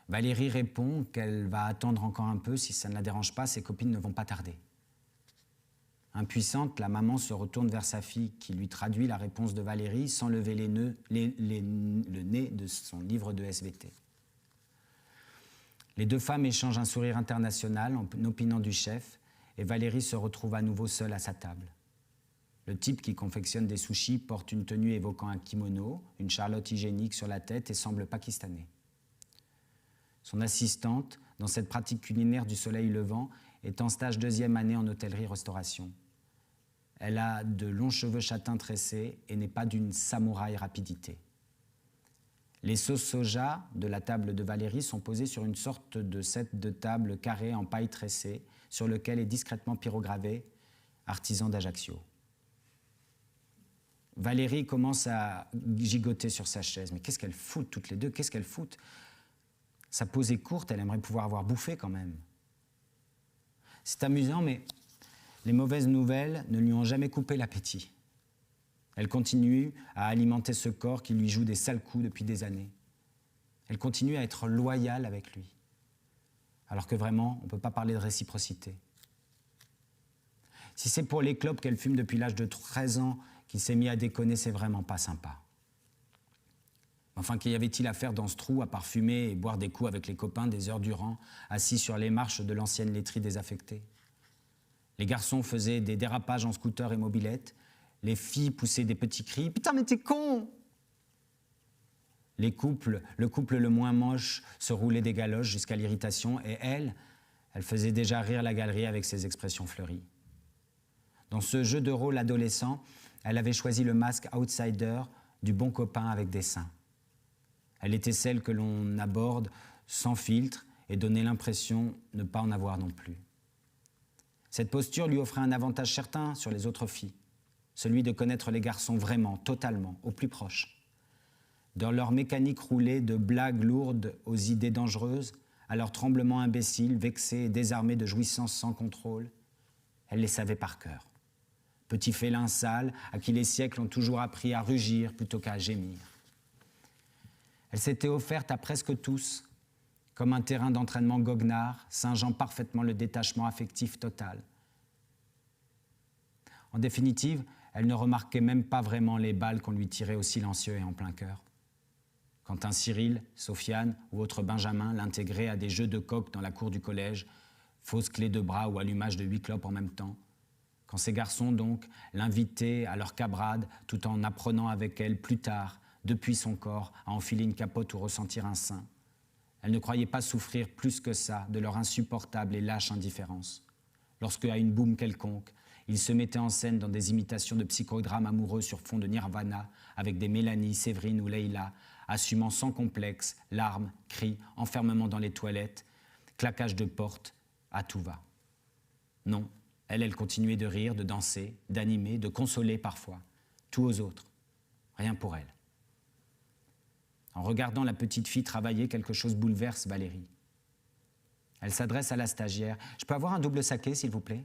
Valérie répond qu'elle va attendre encore un peu, si ça ne la dérange pas, ses copines ne vont pas tarder. Impuissante, la maman se retourne vers sa fille qui lui traduit la réponse de Valérie sans lever le nez de son livre de SVT. Les deux femmes échangent un sourire international en opinant du chef et Valérie se retrouve à nouveau seule à sa table. Le type qui confectionne des sushis porte une tenue évoquant un kimono, une charlotte hygiénique sur la tête et semble pakistanais. Son assistante, dans cette pratique culinaire du soleil levant, est en stage 2e année en hôtellerie-restauration. Elle a de longs cheveux châtains tressés et n'est pas d'une samouraï rapidité. Les sauces soja de la table de Valérie sont posées sur une sorte de set de table carré en paille tressée, sur lequel est discrètement pyrogravé « Artisan d'Ajaccio ». Valérie commence à gigoter sur sa chaise. Mais qu'est-ce qu'elles foutent toutes les deux? Qu'est-ce qu'elles foutent? Sa pause est courte, elle aimerait pouvoir avoir bouffé quand même. C'est amusant, mais les mauvaises nouvelles ne lui ont jamais coupé l'appétit. Elle continue à alimenter ce corps qui lui joue des sales coups depuis des années. Elle continue à être loyale avec lui. Alors que vraiment, on ne peut pas parler de réciprocité. Si c'est pour les clopes qu'elle fume depuis l'âge de 13 ans qu'il s'est mis à déconner, c'est vraiment pas sympa. Enfin, qu'y avait-il à faire dans ce trou à part fumer et boire des coups avec les copains des heures durant, assis sur les marches de l'ancienne laiterie désaffectée? Les garçons faisaient des dérapages en scooter et mobilette, les filles poussaient des petits cris « Putain, mais t'es con !» Le couple le moins moche se roulait des galoches jusqu'à l'irritation et elle faisait déjà rire la galerie avec ses expressions fleuries. Dans ce jeu de rôle adolescent, elle avait choisi le masque outsider du bon copain avec des seins. Elle était celle que l'on aborde sans filtre et donnait l'impression de ne pas en avoir non plus. Cette posture lui offrait un avantage certain sur les autres filles, celui de connaître les garçons vraiment, totalement, au plus proche. Dans leur mécanique roulée de blagues lourdes aux idées dangereuses, à leurs tremblements imbéciles, vexés et désarmés de jouissances sans contrôle, elle les savait par cœur. Petits félins sales à qui les siècles ont toujours appris à rugir plutôt qu'à gémir. Elle s'était offerte à presque tous, comme un terrain d'entraînement goguenard, singeant parfaitement le détachement affectif total. En définitive, elle ne remarquait même pas vraiment les balles qu'on lui tirait au silencieux et en plein cœur. Quand un Cyril, Sofiane ou autre Benjamin l'intégrait à des jeux de coq dans la cour du collège, fausse clé de bras ou allumage de 8 clopes en même temps, quand ces garçons, donc, l'invitaient à leur cabrade tout en apprenant avec elle plus tard, depuis son corps, à enfiler une capote ou ressentir un sein, elle ne croyait pas souffrir plus que ça de leur insupportable et lâche indifférence. Lorsque, à une boum quelconque, ils se mettaient en scène dans des imitations de psychodrames amoureux sur fond de Nirvana, avec des Mélanie, Séverine ou Leïla, assumant sans complexe, larmes, cris, enfermement dans les toilettes, claquage de porte, à tout va. Non. Elle continuait de rire, de danser, d'animer, de consoler parfois. Tout aux autres. Rien pour elle. En regardant la petite fille travailler, quelque chose bouleverse Valérie. Elle s'adresse à la stagiaire. « Je peux avoir un double saké, s'il vous plaît ?»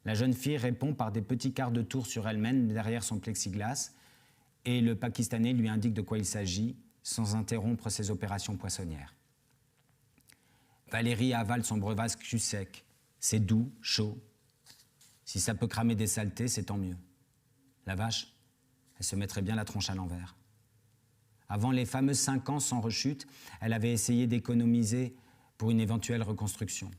La jeune fille répond par des petits quarts de tour sur elle-même derrière son plexiglas et le Pakistanais lui indique de quoi il s'agit sans interrompre ses opérations poissonnières. Valérie avale son breuvage cul sec. C'est doux, chaud. Si ça peut cramer des saletés, c'est tant mieux. La vache, elle se mettrait bien la tronche à l'envers. Avant les fameux 5 ans sans rechute, elle avait essayé d'économiser pour une éventuelle reconstruction.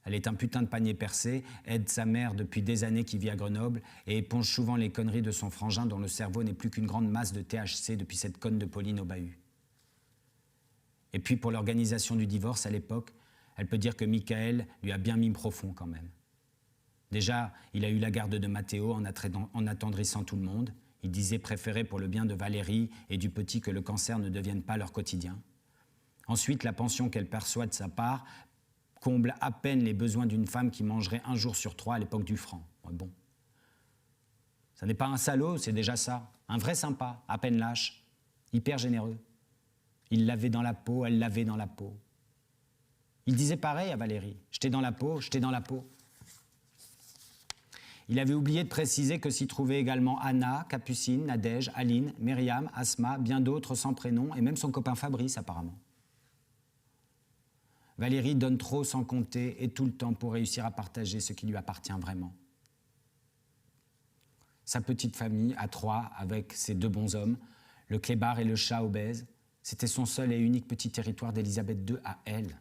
Elle est un putain de panier percé, aide sa mère depuis des années qui vit à Grenoble et éponge souvent les conneries de son frangin dont le cerveau n'est plus qu'une grande masse de THC depuis cette conne de Pauline au bahut. Et puis pour l'organisation du divorce à l'époque, elle peut dire que Michael lui a bien mis profond quand même. Déjà, il a eu la garde de Mathéo en attendrissant tout le monde. Il disait préférer pour le bien de Valérie et du petit que le cancer ne devienne pas leur quotidien. Ensuite, la pension qu'elle perçoit de sa part comble à peine les besoins d'une femme qui mangerait 1 jour sur 3 à l'époque du franc. Bon. Ça n'est pas un salaud, c'est déjà ça. Un vrai sympa, à peine lâche, hyper généreux. Il l'avait dans la peau, elle l'avait dans la peau. Il disait pareil à Valérie. « J'étais dans la peau, j'étais dans la peau. » Il avait oublié de préciser que s'y trouvaient également Anna, Capucine, Nadège, Aline, Myriam, Asma, bien d'autres sans prénom, et même son copain Fabrice apparemment. Valérie donne trop sans compter et tout le temps pour réussir à partager ce qui lui appartient vraiment. Sa petite famille, à 3, avec ses 2 bonshommes, le clébard et le chat obèse, c'était son seul et unique petit territoire d'Élisabeth II à elle.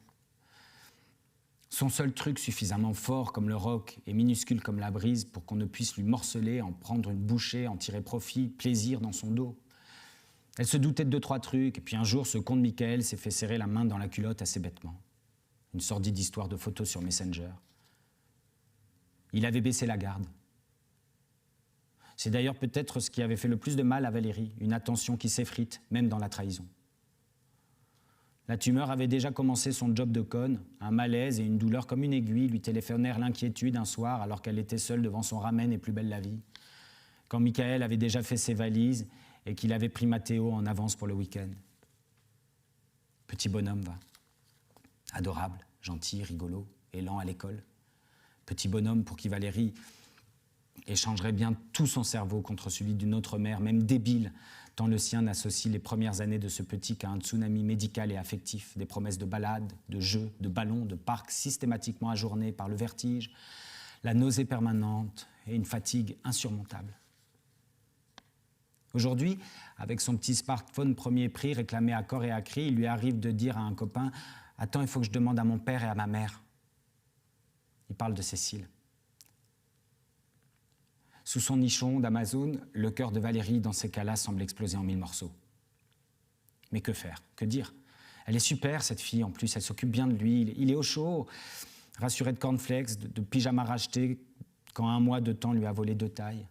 Son seul truc suffisamment fort comme le roc et minuscule comme la brise pour qu'on ne puisse lui morceler, en prendre une bouchée, en tirer profit, plaisir dans son dos. Elle se doutait de 2, 3 trucs, et puis un jour, ce con de Michael s'est fait serrer la main dans la culotte assez bêtement. Une sordide histoire de photos sur Messenger. Il avait baissé la garde. C'est d'ailleurs peut-être ce qui avait fait le plus de mal à Valérie, une attention qui s'effrite, même dans la trahison. La tumeur avait déjà commencé son job de conne, un malaise et une douleur comme une aiguille lui téléphonèrent l'inquiétude un soir alors qu'elle était seule devant son ramen et plus belle la vie. Quand Michael avait déjà fait ses valises et qu'il avait pris Mathéo en avance pour le week-end. Petit bonhomme, va. Adorable, gentil, rigolo, et lent à l'école. Petit bonhomme pour qui Valérie échangerait bien tout son cerveau contre celui d'une autre mère, même débile, tant le sien n'associe les premières années de ce petit qu'à un tsunami médical et affectif, des promesses de balades, de jeux, de ballons, de parcs systématiquement ajournés par le vertige, la nausée permanente et une fatigue insurmontable. Aujourd'hui, avec son petit smartphone premier prix réclamé à corps et à cri, il lui arrive de dire à un copain « Attends, il faut que je demande à mon père et à ma mère. » Il parle de Cécile. Sous son nichon d'Amazon, le cœur de Valérie, dans ces cas-là, semble exploser en 1000 morceaux. Mais que faire? Que dire? Elle est super, cette fille, en plus, elle s'occupe bien de lui, il est au chaud, rassuré de cornflakes, de pyjama racheté, quand un mois de temps lui a volé 2 tailles.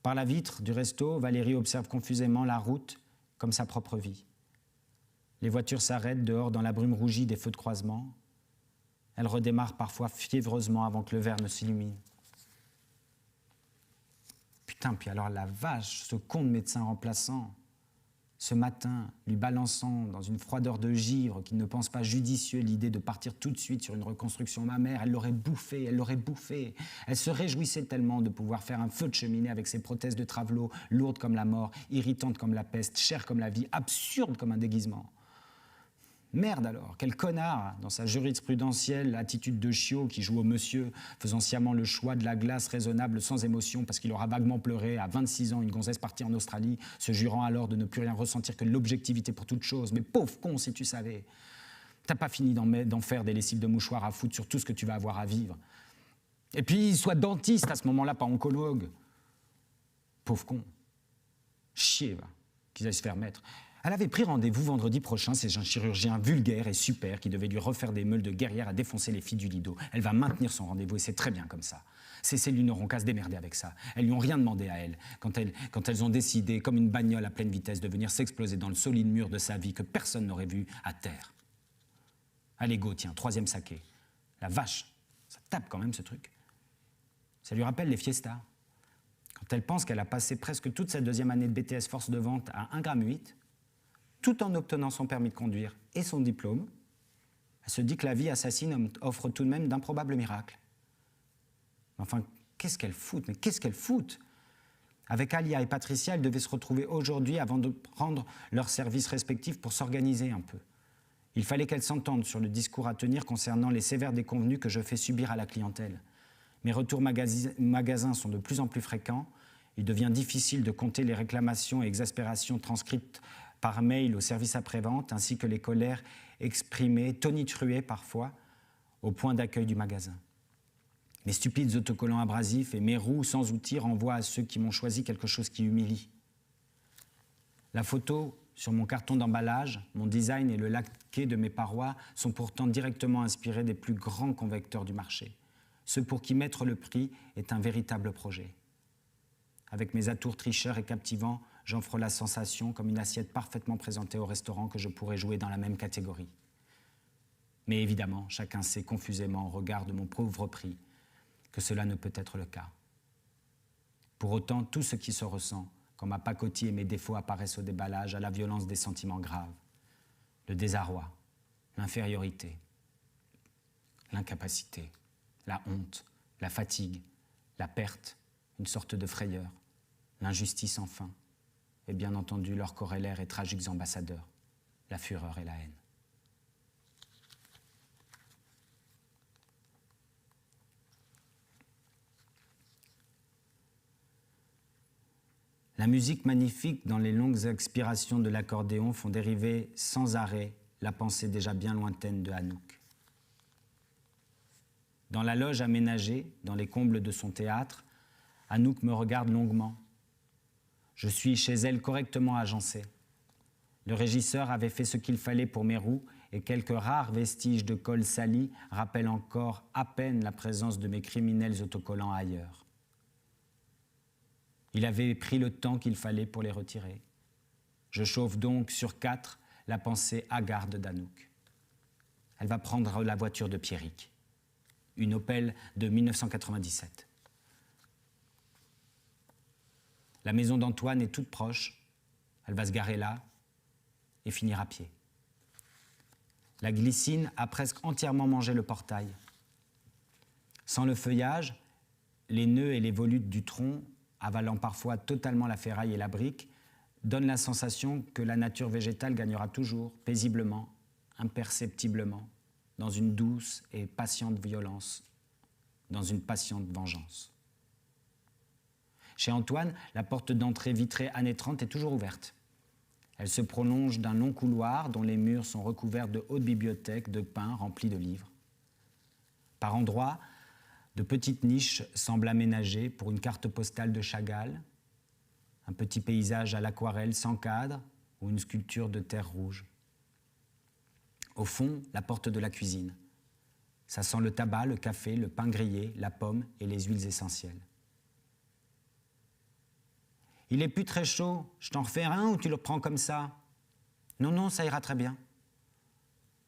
Par la vitre du resto, Valérie observe confusément la route comme sa propre vie. Les voitures s'arrêtent dehors dans la brume rougie des feux de croisement. Elle redémarre parfois fiévreusement avant que le verre ne s'illumine. Putain, puis alors la vache, ce con de médecin remplaçant, ce matin, lui balançant dans une froideur de givre qu'il ne pense pas judicieux l'idée de partir tout de suite sur une reconstruction mammaire, elle l'aurait bouffé, elle l'aurait bouffé. Elle se réjouissait tellement de pouvoir faire un feu de cheminée avec ses prothèses de travelot, lourdes comme la mort, irritantes comme la peste, chères comme la vie, absurdes comme un déguisement. Merde alors, quel connard, dans sa jurisprudentielle attitude de chiot qui joue au monsieur, faisant sciemment le choix de la glace raisonnable sans émotion parce qu'il aura vaguement pleuré à 26 ans une gonzesse partie en Australie, se jurant alors de ne plus rien ressentir que l'objectivité pour toute chose. Mais pauvre con, si tu savais. T'as pas fini d'en faire des lessives de mouchoirs à foutre sur tout ce que tu vas avoir à vivre. Et puis, sois dentiste à ce moment-là, pas oncologue. Pauvre con. Chier, va, qu'ils aillent se faire mettre. Elle avait pris rendez-vous vendredi prochain, c'est un chirurgien vulgaire et super qui devait lui refaire des meules de guerrière à défoncer les filles du Lido. Elle va maintenir son rendez-vous et c'est très bien comme ça. Ces cellules n'auront qu'à se démerder avec ça. Elles lui ont rien demandé à elle quand elles ont décidé, comme une bagnole à pleine vitesse, de venir s'exploser dans le solide mur de sa vie que personne n'aurait vu à terre. Allez go, tiens, 3e saké. La vache, ça tape quand même ce truc. Ça lui rappelle les fiestas. Quand elle pense qu'elle a passé presque toute sa 2e année de BTS force de vente à 1,8 g, tout en obtenant son permis de conduire et son diplôme, elle se dit que la vie assassine offre tout de même d'improbables miracles. Enfin, qu'est-ce qu'elle fout? Mais qu'est-ce qu'elle fout? Avec Alia et Patricia, elles devaient se retrouver aujourd'hui avant de prendre leurs services respectifs pour s'organiser un peu. Il fallait qu'elles s'entendent sur le discours à tenir concernant les sévères déconvenues que je fais subir à la clientèle. Mes retours magasins sont de plus en plus fréquents. Il devient difficile de compter les réclamations et exaspérations transcrites par mail au service après-vente, ainsi que les colères exprimées, tonitruées parfois, au point d'accueil du magasin. Mes stupides autocollants abrasifs et mes roues sans outils renvoient à ceux qui m'ont choisi quelque chose qui humilie. La photo sur mon carton d'emballage, mon design et le laqué de mes parois sont pourtant directement inspirés des plus grands convecteurs du marché, ceux pour qui mettre le prix est un véritable projet. Avec mes atours tricheurs et captivants, j'offre la sensation comme une assiette parfaitement présentée au restaurant que je pourrais jouer dans la même catégorie. Mais évidemment, chacun sait confusément au regard de mon pauvre prix que cela ne peut être le cas. Pour autant, tout ce qui se ressent, quand ma pacotille et mes défauts apparaissent au déballage, a la violence des sentiments graves, le désarroi, l'infériorité, l'incapacité, la honte, la fatigue, la perte, une sorte de frayeur, l'injustice enfin, et bien entendu leurs corrélaires et tragiques ambassadeurs, la fureur et la haine. La musique magnifique dans les longues expirations de l'accordéon font dériver sans arrêt la pensée déjà bien lointaine de Anouk. Dans la loge aménagée, dans les combles de son théâtre, Anouk me regarde longuement. Je suis chez elle correctement agencé. Le régisseur avait fait ce qu'il fallait pour mes roues et quelques rares vestiges de colle sali rappellent encore à peine la présence de mes criminels autocollants ailleurs. Il avait pris le temps qu'il fallait pour les retirer. Je chauffe donc sur 4 la pensée hagarde d'Anouk. Elle va prendre la voiture de Pierrick, une Opel de 1997. La maison d'Antoine est toute proche. Elle va se garer là et finir à pied. La glycine a presque entièrement mangé le portail. Sans le feuillage, les nœuds et les volutes du tronc, avalant parfois totalement la ferraille et la brique, donnent la sensation que la nature végétale gagnera toujours, paisiblement, imperceptiblement, dans une douce et patiente violence, dans une patiente vengeance. Chez Antoine, la porte d'entrée vitrée années 30 est toujours ouverte. Elle se prolonge d'un long couloir dont les murs sont recouverts de hautes bibliothèques de pins remplis de livres. Par endroits, de petites niches semblent aménagées pour une carte postale de Chagall, un petit paysage à l'aquarelle sans cadre ou une sculpture de terre rouge. Au fond, la porte de la cuisine. Ça sent le tabac, le café, le pain grillé, la pomme et les huiles essentielles. Il est plus très chaud, je t'en refais un ou tu le prends comme ça? Non, non, ça ira très bien.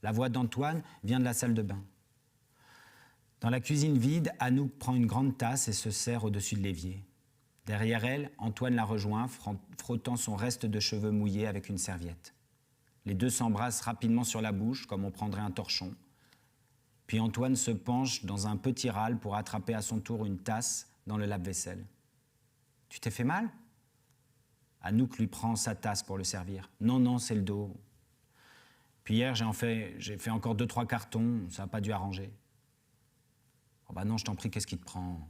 La voix d'Antoine vient de la salle de bain. Dans la cuisine vide, Anouk prend une grande tasse et se sert au-dessus de l'évier. Derrière elle, Antoine la rejoint, frottant son reste de cheveux mouillés avec une serviette. Les deux s'embrassent rapidement sur la bouche, comme on prendrait un torchon. Puis Antoine se penche dans un petit râle pour attraper à son tour une tasse dans le lave-vaisselle. « Tu t'es fait mal ?» Anouk lui prend sa tasse pour le servir. « Non, non, c'est le dos. Puis hier, j'ai fait encore 2-3 cartons, ça n'a pas dû arranger. » « Oh bah non, je t'en prie, qu'est-ce qui te prend ?»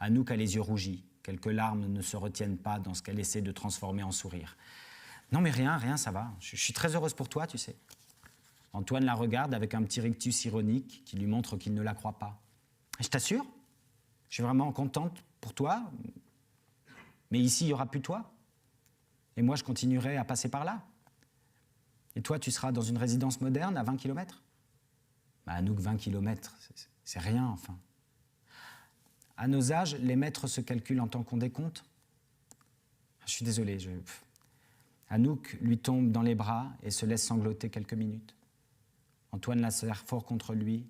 Anouk a les yeux rougis. Quelques larmes ne se retiennent pas dans ce qu'elle essaie de transformer en sourire. « Non mais rien, ça va. Je suis très heureuse pour toi, tu sais. » Antoine la regarde avec un petit rictus ironique qui lui montre qu'il ne la croit pas. « Je t'assure, je suis vraiment contente pour toi, mais ici, il n'y aura plus toi. Et moi, je continuerai à passer par là. Et toi, tu seras dans une résidence moderne à 20 km. Bah, Anouk, 20 km, c'est rien, enfin. À nos âges, les mètres se calculent en temps qu'on décompte. Je suis désolé, Anouk lui tombe dans les bras et se laisse sangloter quelques minutes. Antoine la serre fort contre lui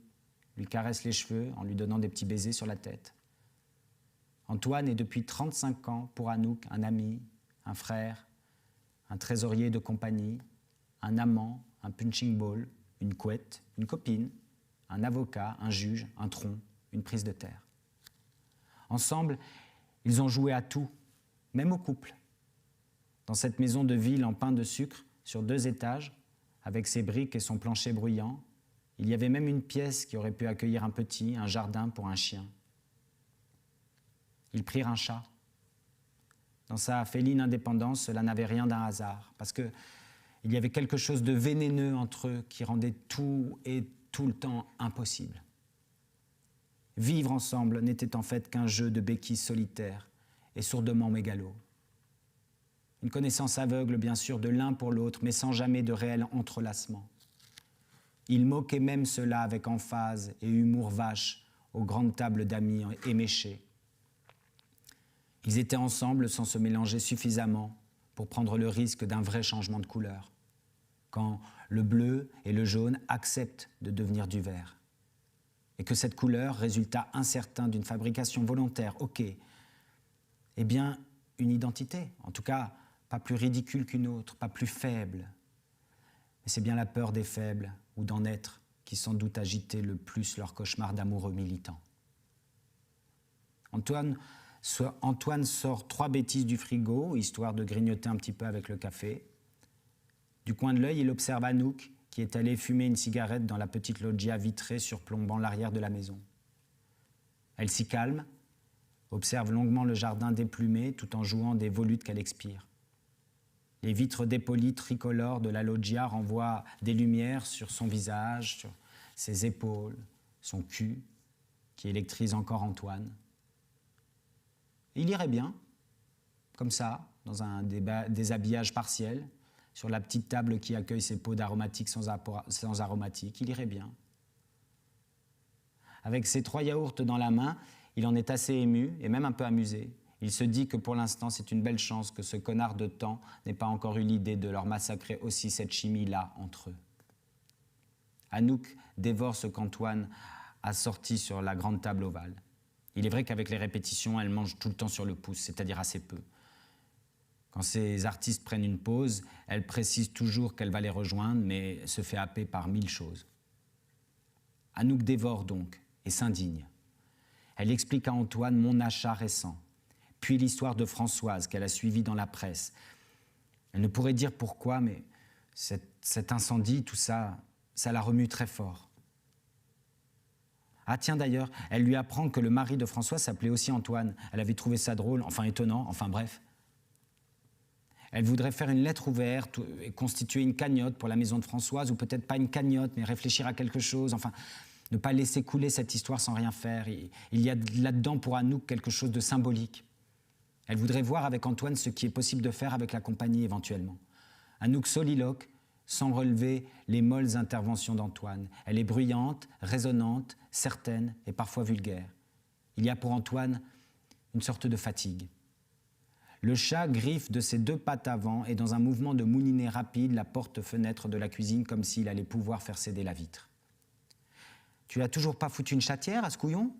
caresse les cheveux en lui donnant des petits baisers sur la tête. Antoine est depuis 35 ans pour Anouk un ami, un frère, un trésorier de compagnie, un amant, un punching ball, une couette, une copine, un avocat, un juge, un tronc, une prise de terre. Ensemble, ils ont joué à tout, même au couple. Dans cette maison de ville en pain de sucre, sur 2 étages, avec ses briques et son plancher bruyant, il y avait même une pièce qui aurait pu accueillir un petit, un jardin pour un chien. Ils prirent un chat. Dans sa féline indépendance, cela n'avait rien d'un hasard, parce qu'il y avait quelque chose de vénéneux entre eux qui rendait tout et tout le temps impossible. Vivre ensemble n'était en fait qu'un jeu de béquilles solitaires et sourdement mégalo. Une connaissance aveugle, bien sûr, de l'un pour l'autre, mais sans jamais de réel entrelacement. Ils moquaient même cela avec emphase et humour vache aux grandes tables d'amis éméchés. Ils étaient ensemble sans se mélanger suffisamment pour prendre le risque d'un vrai changement de couleur, quand le bleu et le jaune acceptent de devenir du vert. Et que cette couleur, résultat incertain d'une fabrication volontaire, ok, eh bien, une identité, en tout cas, pas plus ridicule qu'une autre, pas plus faible. Mais c'est bien la peur des faibles, ou d'en être, qui sans doute agitait le plus leur cauchemar d'amoureux militants. Antoine sort 3 bêtises du frigo, histoire de grignoter un petit peu avec le café. Du coin de l'œil, il observe Anouk, qui est allée fumer une cigarette dans la petite loggia vitrée surplombant l'arrière de la maison. Elle s'y calme, observe longuement le jardin déplumé tout en jouant des volutes qu'elle expire. Les vitres dépolies tricolores de la loggia renvoient des lumières sur son visage, sur ses épaules, son cul, qui électrise encore Antoine. Il irait bien, comme ça, dans un déshabillage partiel, sur la petite table qui accueille ses pots d'aromatiques sans aromatiques, il irait bien. Avec ses 3 yaourts dans la main, il en est assez ému et même un peu amusé. Il se dit que pour l'instant, c'est une belle chance que ce connard de temps n'ait pas encore eu l'idée de leur massacrer aussi cette chimie-là entre eux. Anouk dévore ce qu'Antoine a sorti sur la grande table ovale. Il est vrai qu'avec les répétitions, elle mange tout le temps sur le pouce, c'est-à-dire assez peu. Quand ces artistes prennent une pause, elle précise toujours qu'elle va les rejoindre, mais se fait happer par 1000 choses. Anouk dévore donc et s'indigne. Elle explique à Antoine mon achat récent, puis l'histoire de Françoise qu'elle a suivie dans la presse. Elle ne pourrait dire pourquoi, mais cet incendie, tout ça, ça la remue très fort. Ah tiens d'ailleurs, elle lui apprend que le mari de Françoise s'appelait aussi Antoine. Elle avait trouvé ça drôle, enfin étonnant, enfin bref. Elle voudrait faire une lettre ouverte et constituer une cagnotte pour la maison de Françoise, ou peut-être pas une cagnotte, mais réfléchir à quelque chose, enfin, ne pas laisser couler cette histoire sans rien faire. Il y a là-dedans pour Anouk quelque chose de symbolique. Elle voudrait voir avec Antoine ce qui est possible de faire avec la compagnie éventuellement. Anouk soliloque, sans relever les molles interventions d'Antoine. Elle est bruyante, résonnante, certaine et parfois vulgaire. Il y a pour Antoine une sorte de fatigue. Le chat griffe de ses 2 pattes avant et dans un mouvement de moulinet rapide la porte-fenêtre de la cuisine comme s'il allait pouvoir faire céder la vitre. « Tu n'as toujours pas foutu une chatière à ce couillon ?»«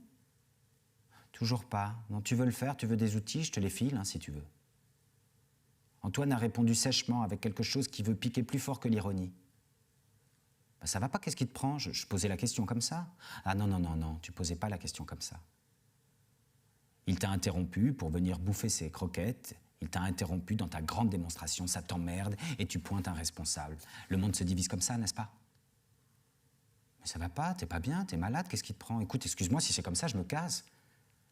Toujours pas. Non, tu veux le faire, tu veux des outils, je te les file, hein, si tu veux. » Antoine a répondu sèchement avec quelque chose qui veut piquer plus fort que l'ironie. « Ça va pas, qu'est-ce qui te prend ? Je posais la question comme ça. »« Ah non, tu posais pas la question comme ça. » Il t'a interrompu pour venir bouffer ses croquettes. Il t'a interrompu dans ta grande démonstration. Ça t'emmerde et tu pointes un responsable. Le monde se divise comme ça, n'est-ce pas ? Mais ça va pas, t'es pas bien, t'es malade, qu'est-ce qui te prend ? Écoute, excuse-moi, si c'est comme ça, je me casse.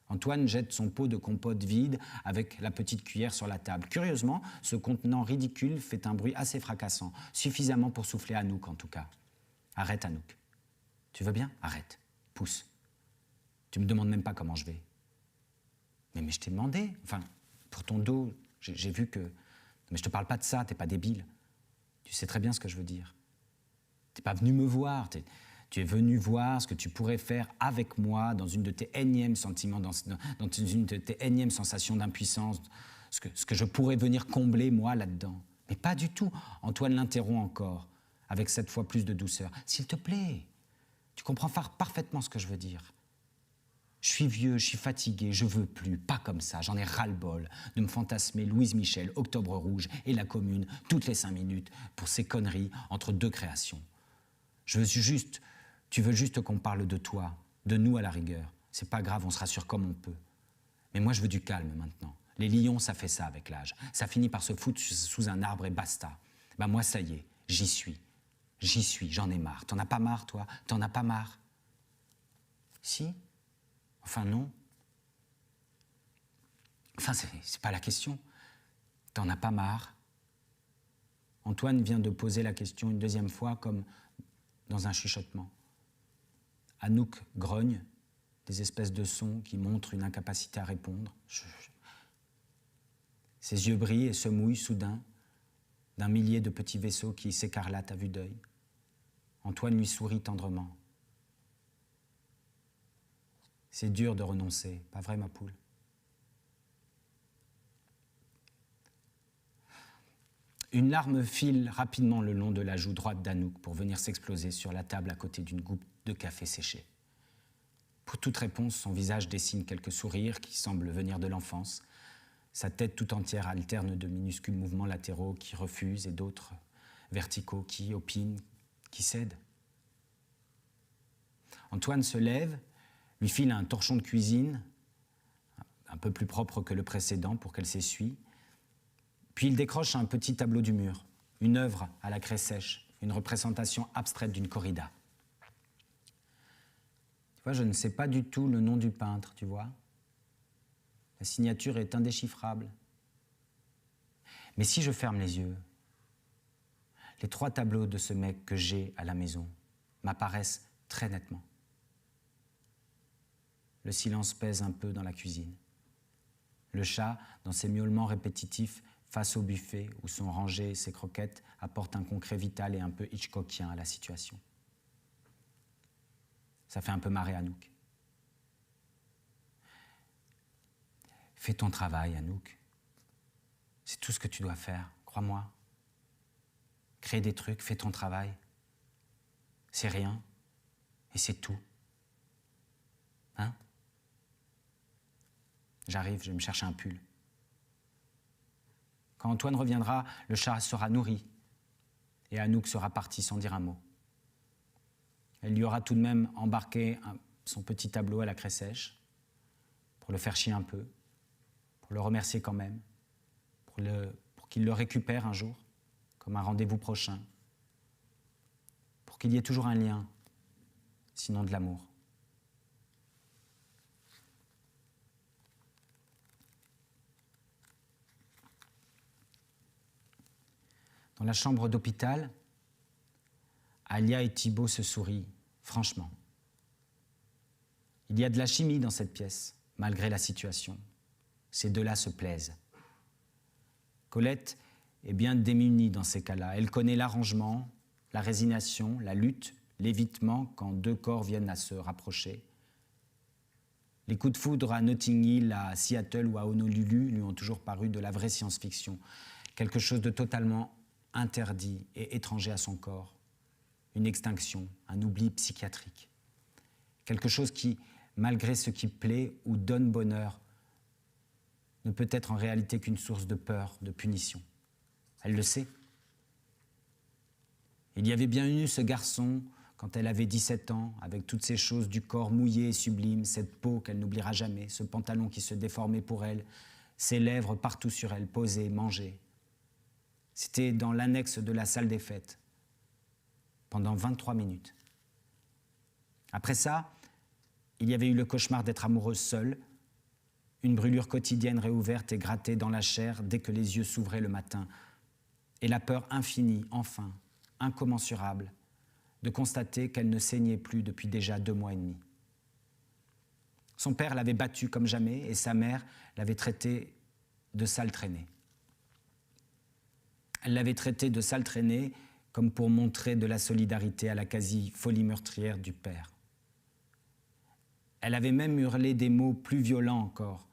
Antoine jette son pot de compote vide avec la petite cuillère sur la table. Curieusement, ce contenant ridicule fait un bruit assez fracassant. Suffisamment pour souffler Anouk, en tout cas. Arrête, Anouk. Tu veux bien ? Arrête. Pousse. Tu me demandes même pas comment je vais. Mais je t'ai demandé, enfin, pour ton dos, j'ai vu que... Mais je te parle pas de ça, t'es pas débile. Tu sais très bien ce que je veux dire. T'es pas venu me voir, tu es venu voir ce que tu pourrais faire avec moi dans une de tes énièmes sentiments, dans une de tes énièmes sensations d'impuissance, ce que je pourrais venir combler, moi, là-dedans. Mais pas du tout. Antoine l'interrompt encore, avec cette fois plus de douceur. S'il te plaît, tu comprends parfaitement ce que je veux dire. Je suis vieux, je suis fatigué, je veux plus, pas comme ça, j'en ai ras-le-bol de me fantasmer Louise Michel, Octobre Rouge et La Commune toutes les 5 minutes pour ces conneries entre 2 créations. Tu veux juste qu'on parle de toi, de nous à la rigueur. C'est pas grave, on se rassure comme on peut. Mais moi je veux du calme maintenant. Les lions, ça fait ça avec l'âge. Ça finit par se foutre sous un arbre et basta. Ben moi ça y est, j'y suis, j'en ai marre. T'en as pas marre toi ? T'en as pas marre ? Si ? Enfin, non. Enfin, c'est pas la question. T'en as pas marre ? Antoine vient de poser la question une 2e fois, comme dans un chuchotement. Anouk grogne, des espèces de sons qui montrent une incapacité à répondre. Ses yeux brillent et se mouillent soudain d'un millier de petits vaisseaux qui s'écarlatent à vue d'œil. Antoine lui sourit tendrement. C'est dur de renoncer, pas vrai, ma poule ? Une larme file rapidement le long de la joue droite d'Anouk pour venir s'exploser sur la table à côté d'une goutte de café séché. Pour toute réponse, son visage dessine quelques sourires qui semblent venir de l'enfance. Sa tête tout entière alterne de minuscules mouvements latéraux qui refusent et d'autres verticaux qui opinent, qui cèdent. Antoine se lève, lui file un torchon de cuisine, un peu plus propre que le précédent pour qu'elle s'essuie. Puis il décroche un petit tableau du mur, une œuvre à la craie sèche, une représentation abstraite d'une corrida. Tu vois, je ne sais pas du tout le nom du peintre, tu vois. La signature est indéchiffrable. Mais si je ferme les yeux, les 3 tableaux de ce mec que j'ai à la maison m'apparaissent très nettement. Le silence pèse un peu dans la cuisine. Le chat, dans ses miaulements répétitifs, face au buffet où sont rangées ses croquettes, apporte un concret vital et un peu hitchcockien à la situation. Ça fait un peu marrer Anouk. Fais ton travail, Anouk. C'est tout ce que tu dois faire, crois-moi. Crée des trucs, fais ton travail. C'est rien, et c'est tout. Hein? J'arrive, je vais me chercher un pull. Quand Antoine reviendra, le chat sera nourri, et Anouk sera partie sans dire un mot. Elle lui aura tout de même embarqué son petit tableau à la craie sèche, pour le faire chier un peu, pour le remercier quand même, pour qu'il le récupère un jour, comme un rendez-vous prochain, pour qu'il y ait toujours un lien, sinon de l'amour. Dans la chambre d'hôpital, Alia et Thibaut se sourient, franchement. Il y a de la chimie dans cette pièce, malgré la situation. Ces deux-là se plaisent. Colette est bien démunie dans ces cas-là. Elle connaît l'arrangement, la résignation, la lutte, l'évitement quand 2 corps viennent à se rapprocher. Les coups de foudre à Notting Hill, à Seattle ou à Honolulu lui ont toujours paru de la vraie science-fiction. Quelque chose de totalement interdit et étranger à son corps. Une extinction, un oubli psychiatrique. Quelque chose qui, malgré ce qui plaît ou donne bonheur, ne peut être en réalité qu'une source de peur, de punition. Elle le sait. Il y avait bien eu ce garçon, quand elle avait 17 ans, avec toutes ces choses du corps mouillées et sublimes, cette peau qu'elle n'oubliera jamais, ce pantalon qui se déformait pour elle, ses lèvres partout sur elle, posées, mangées. C'était dans l'annexe de la salle des fêtes, pendant 23 minutes. Après ça, il y avait eu le cauchemar d'être amoureuse seule, une brûlure quotidienne réouverte et grattée dans la chair dès que les yeux s'ouvraient le matin, et la peur infinie, enfin, incommensurable, de constater qu'elle ne saignait plus depuis déjà 2 mois et demi. Son père l'avait battue comme jamais et sa mère l'avait traitée de sale traînée. Elle l'avait traitée de sale traînée comme pour montrer de la solidarité à la quasi-folie meurtrière du père. Elle avait même hurlé des mots plus violents encore,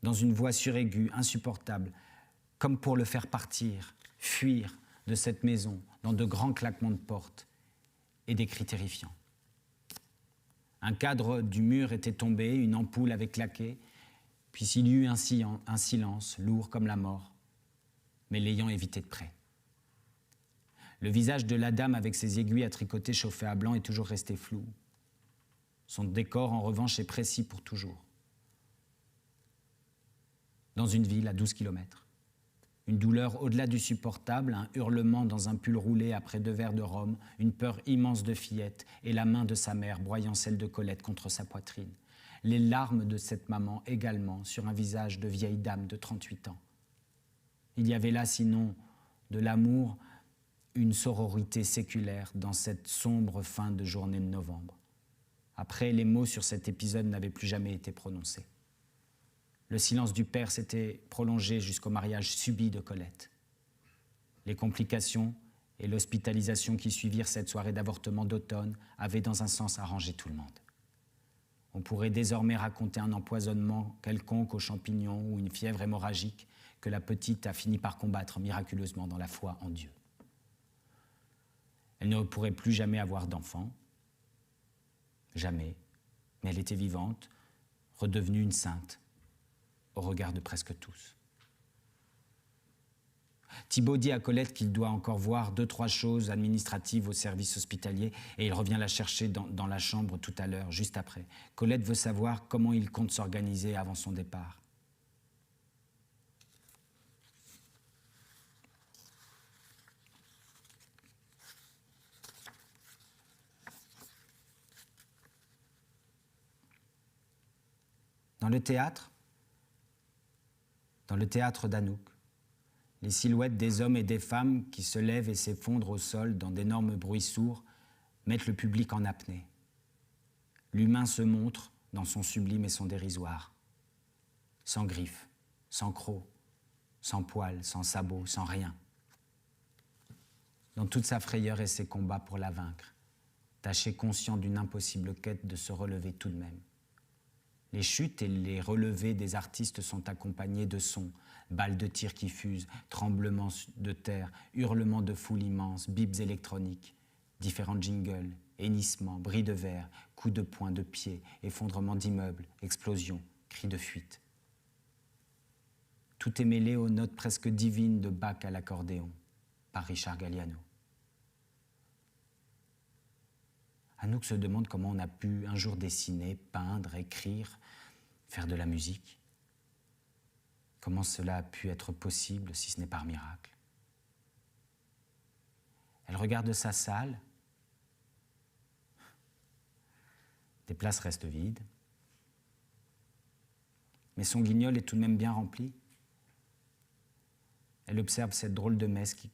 dans une voix suraiguë, insupportable, comme pour le faire partir, fuir de cette maison, dans de grands claquements de porte et des cris terrifiants. Un cadre du mur était tombé, une ampoule avait claqué, puis il y eut un silence, lourd comme la mort, mais l'ayant évité de près. Le visage de la dame avec ses aiguilles à tricoter chauffées à blanc est toujours resté flou. Son décor, en revanche, est précis pour toujours. Dans une ville à 12 km. Une douleur au-delà du supportable, un hurlement dans un pull roulé après 2 verres de rhum, une peur immense de fillette et la main de sa mère broyant celle de Colette contre sa poitrine. Les larmes de cette maman également sur un visage de vieille dame de 38 ans. Il y avait là, sinon, de l'amour, une sororité séculaire dans cette sombre fin de journée de novembre. Après, les mots sur cet épisode n'avaient plus jamais été prononcés. Le silence du père s'était prolongé jusqu'au mariage subi de Colette. Les complications et l'hospitalisation qui suivirent cette soirée d'avortement d'automne avaient dans un sens arrangé tout le monde. On pourrait désormais raconter un empoisonnement quelconque aux champignons ou une fièvre hémorragique que la petite a fini par combattre miraculeusement dans la foi en Dieu. Elle ne pourrait plus jamais avoir d'enfant. Jamais. Mais elle était vivante, redevenue une sainte, au regard de presque tous. Thibaut dit à Colette qu'il doit encore voir 2-3 choses administratives au service hospitalier et il revient la chercher dans la chambre tout à l'heure, juste après. Colette veut savoir comment il compte s'organiser avant son départ. Dans le théâtre, Dans le théâtre d'Anouk, les silhouettes des hommes et des femmes qui se lèvent et s'effondrent au sol dans d'énormes bruits sourds mettent le public en apnée. L'humain se montre dans son sublime et son dérisoire. Sans griffes, sans crocs, sans poils, sans sabots, sans rien. Dans toute sa frayeur et ses combats pour la vaincre, tâché conscient d'une impossible quête de se relever tout de même. Les chutes et les relevés des artistes sont accompagnés de sons, balles de tir qui fusent, tremblements de terre, hurlements de foule immense, bips électroniques, différents jingles, hennissements, bris de verre, coups de poing de pied, effondrements d'immeubles, explosions, cris de fuite. Tout est mêlé aux notes presque divines de Bach à l'accordéon, par Richard Galliano. Anouk se demande comment on a pu un jour dessiner, peindre, écrire, faire de la musique. Comment cela a pu être possible si ce n'est par miracle. Elle regarde sa salle. Des places restent vides. Mais son guignol est tout de même bien rempli. Elle observe cette drôle de messe qui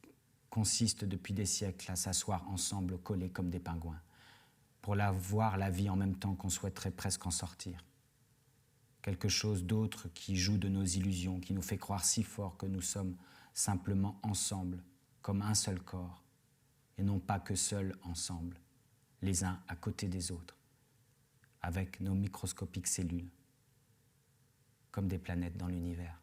consiste depuis des siècles à s'asseoir ensemble collés comme des pingouins, pour la voir la vie en même temps qu'on souhaiterait presque en sortir. Quelque chose d'autre qui joue de nos illusions, qui nous fait croire si fort que nous sommes simplement ensemble, comme un seul corps, et non pas que seuls ensemble, les uns à côté des autres, avec nos microscopiques cellules, comme des planètes dans l'univers.